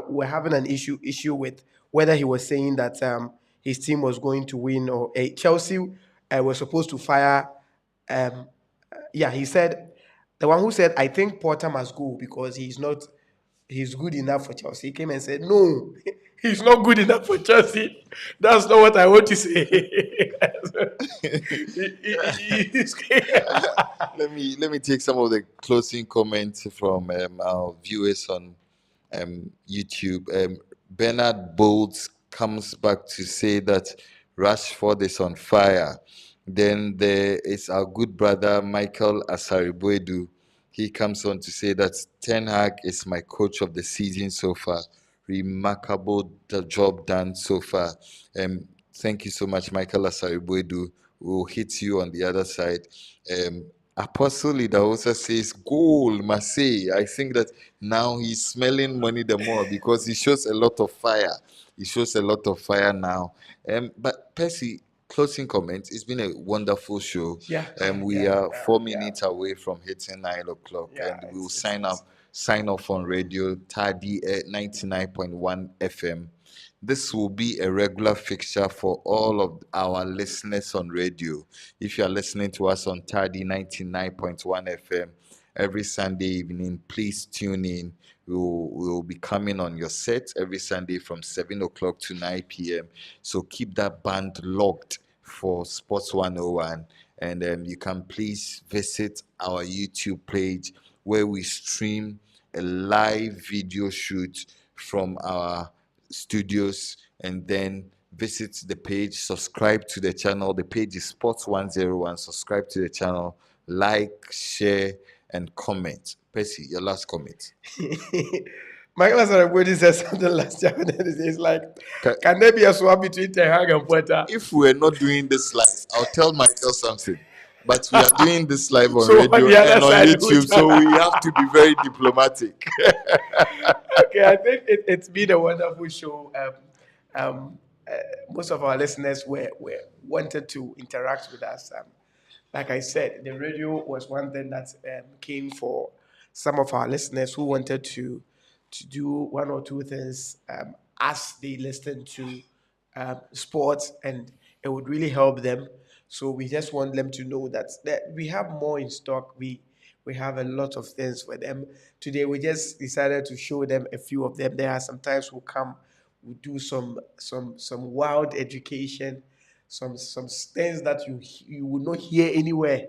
we're having an issue with whether he was saying that his team was going to win or Chelsea was supposed to fire. Yeah, he said the one who said I think Porter must go because he's good enough for Chelsea. He came and said no, he's not good enough for Chelsea. That's not what I want to say.
Let me take some of the closing comments from our viewers on YouTube. Bernard Bolds comes back to say that Rashford is on fire. Then there is our good brother Michael Asaribuedu. He comes on to say that Ten Hag is my coach of the season so far. Remarkable job done so far. Thank you so much, Michael Asaribuedu. We'll hit you on the other side. Apostle Leader also says, goal, Marseille. I think that now he's smelling money the more because he shows a lot of fire. He shows a lot of fire now. But Percy, closing comments. It's been a wonderful show.
Yeah.
We are 4 minutes away from hitting 9 o'clock,
Yeah,
and we'll
it's-
sign off on radio Tadi at 99.1 FM. This will be a regular fixture for all of our listeners on radio. If you are listening to us on Tadi 99.1 FM every Sunday evening, please tune in. We'll be coming on your set every Sunday from 7 o'clock to 9 p.m. So keep that band locked for Sports 101. And you can please visit our YouTube page where we stream a live video shoot from our studios, and then visit the page, subscribe to the channel. The page is Sports 101. Subscribe to the channel, like, share, and comment. Percy, your last comment.
Michael Asarabodi said something last year. It's like,
Ca-
can there be a swap between Ten Hag and Porter?
If we're not doing this live, I'll tell Michael something. But we are doing this live on
So on
radio
the other
and on
side,
YouTube, so we have to be very diplomatic.
Okay, I think it's been a wonderful show. Most of our listeners were wanted to interact with us. Like I said, the radio was one thing that came for some of our listeners who wanted to do one or two things as they listen to sports, and it would really help them. So we just want them to know that we have more in stock. We have a lot of things for them. Today we just decided to show them a few of them. There are sometimes we'll come, we'll do some wild education, some things that you will not hear anywhere.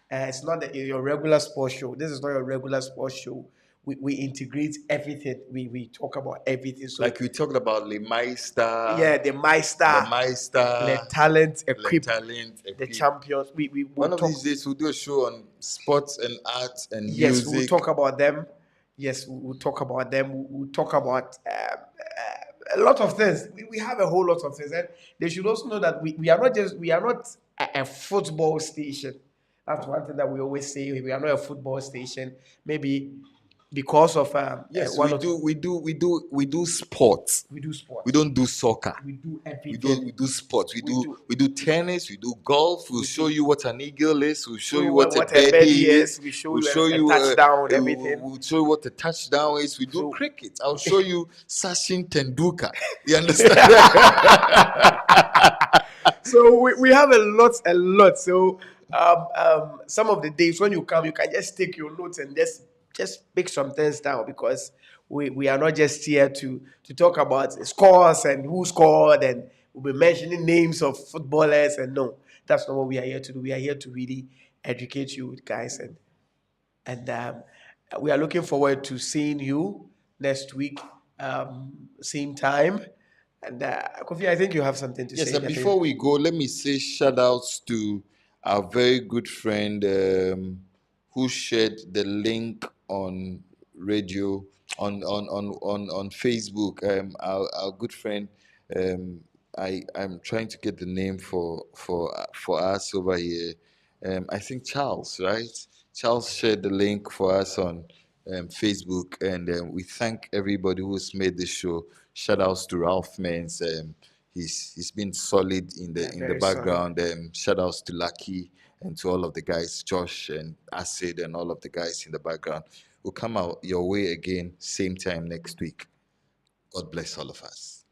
It's not your regular sports show. This is not your regular sports show. We integrate everything. We talk about everything. So
Like we talked about Le Meister,
yeah, the Meister,
the Meister,
the talent,
Le
equip,
Talent,
the
Equip.
champions. We
One
will
of
talk.
these days we'll do a show on sports and arts and
Yes, we'll
music.
talk about them. Yes, we'll talk about them. We'll talk about a lot of things. We have a whole lot of things, and they should also know that we are not a football station. That's one thing that we always say. We are not a football station. Maybe because of
Yes,
one
we
or
do. We do sports.
we do sports.
We don't do soccer.
We do
We
everything.
do sports. We
We
do tennis. We do golf. We'll show you what an eagle is. We'll show you what a
what
birdie is.
We show
We'll
you
show
a
you
touchdown, everything.
We'll show you what a touchdown is. We do
So-
cricket. I'll show you Sachin Tendulkar. You understand?
So we have a lot. So some of the days when you come, you can just take your notes and just pick some things down, because we are not just here to talk about scores and who scored, and we'll be mentioning names of footballers, and no. That's not what we are here to do. We are here to really educate you guys, and we are looking forward to seeing you next week, same time. And Kofi, I think you have something to
Yes,
say.
and before we go, let me say shout outs to our very good friend who shared the link on radio on Facebook. Our good friend, I'm trying to get the name for us over here. I think Charles, right? Charles shared the link for us on Facebook, and we thank everybody who's made this show. Shout outs to Ralph Mans. He's been solid
Yeah,
in the
very solid.
background. Shout outs to Lucky and to all of the guys, Josh and Acid and all of the guys in the background. We'll come out your way again, same time next week. God bless all of us.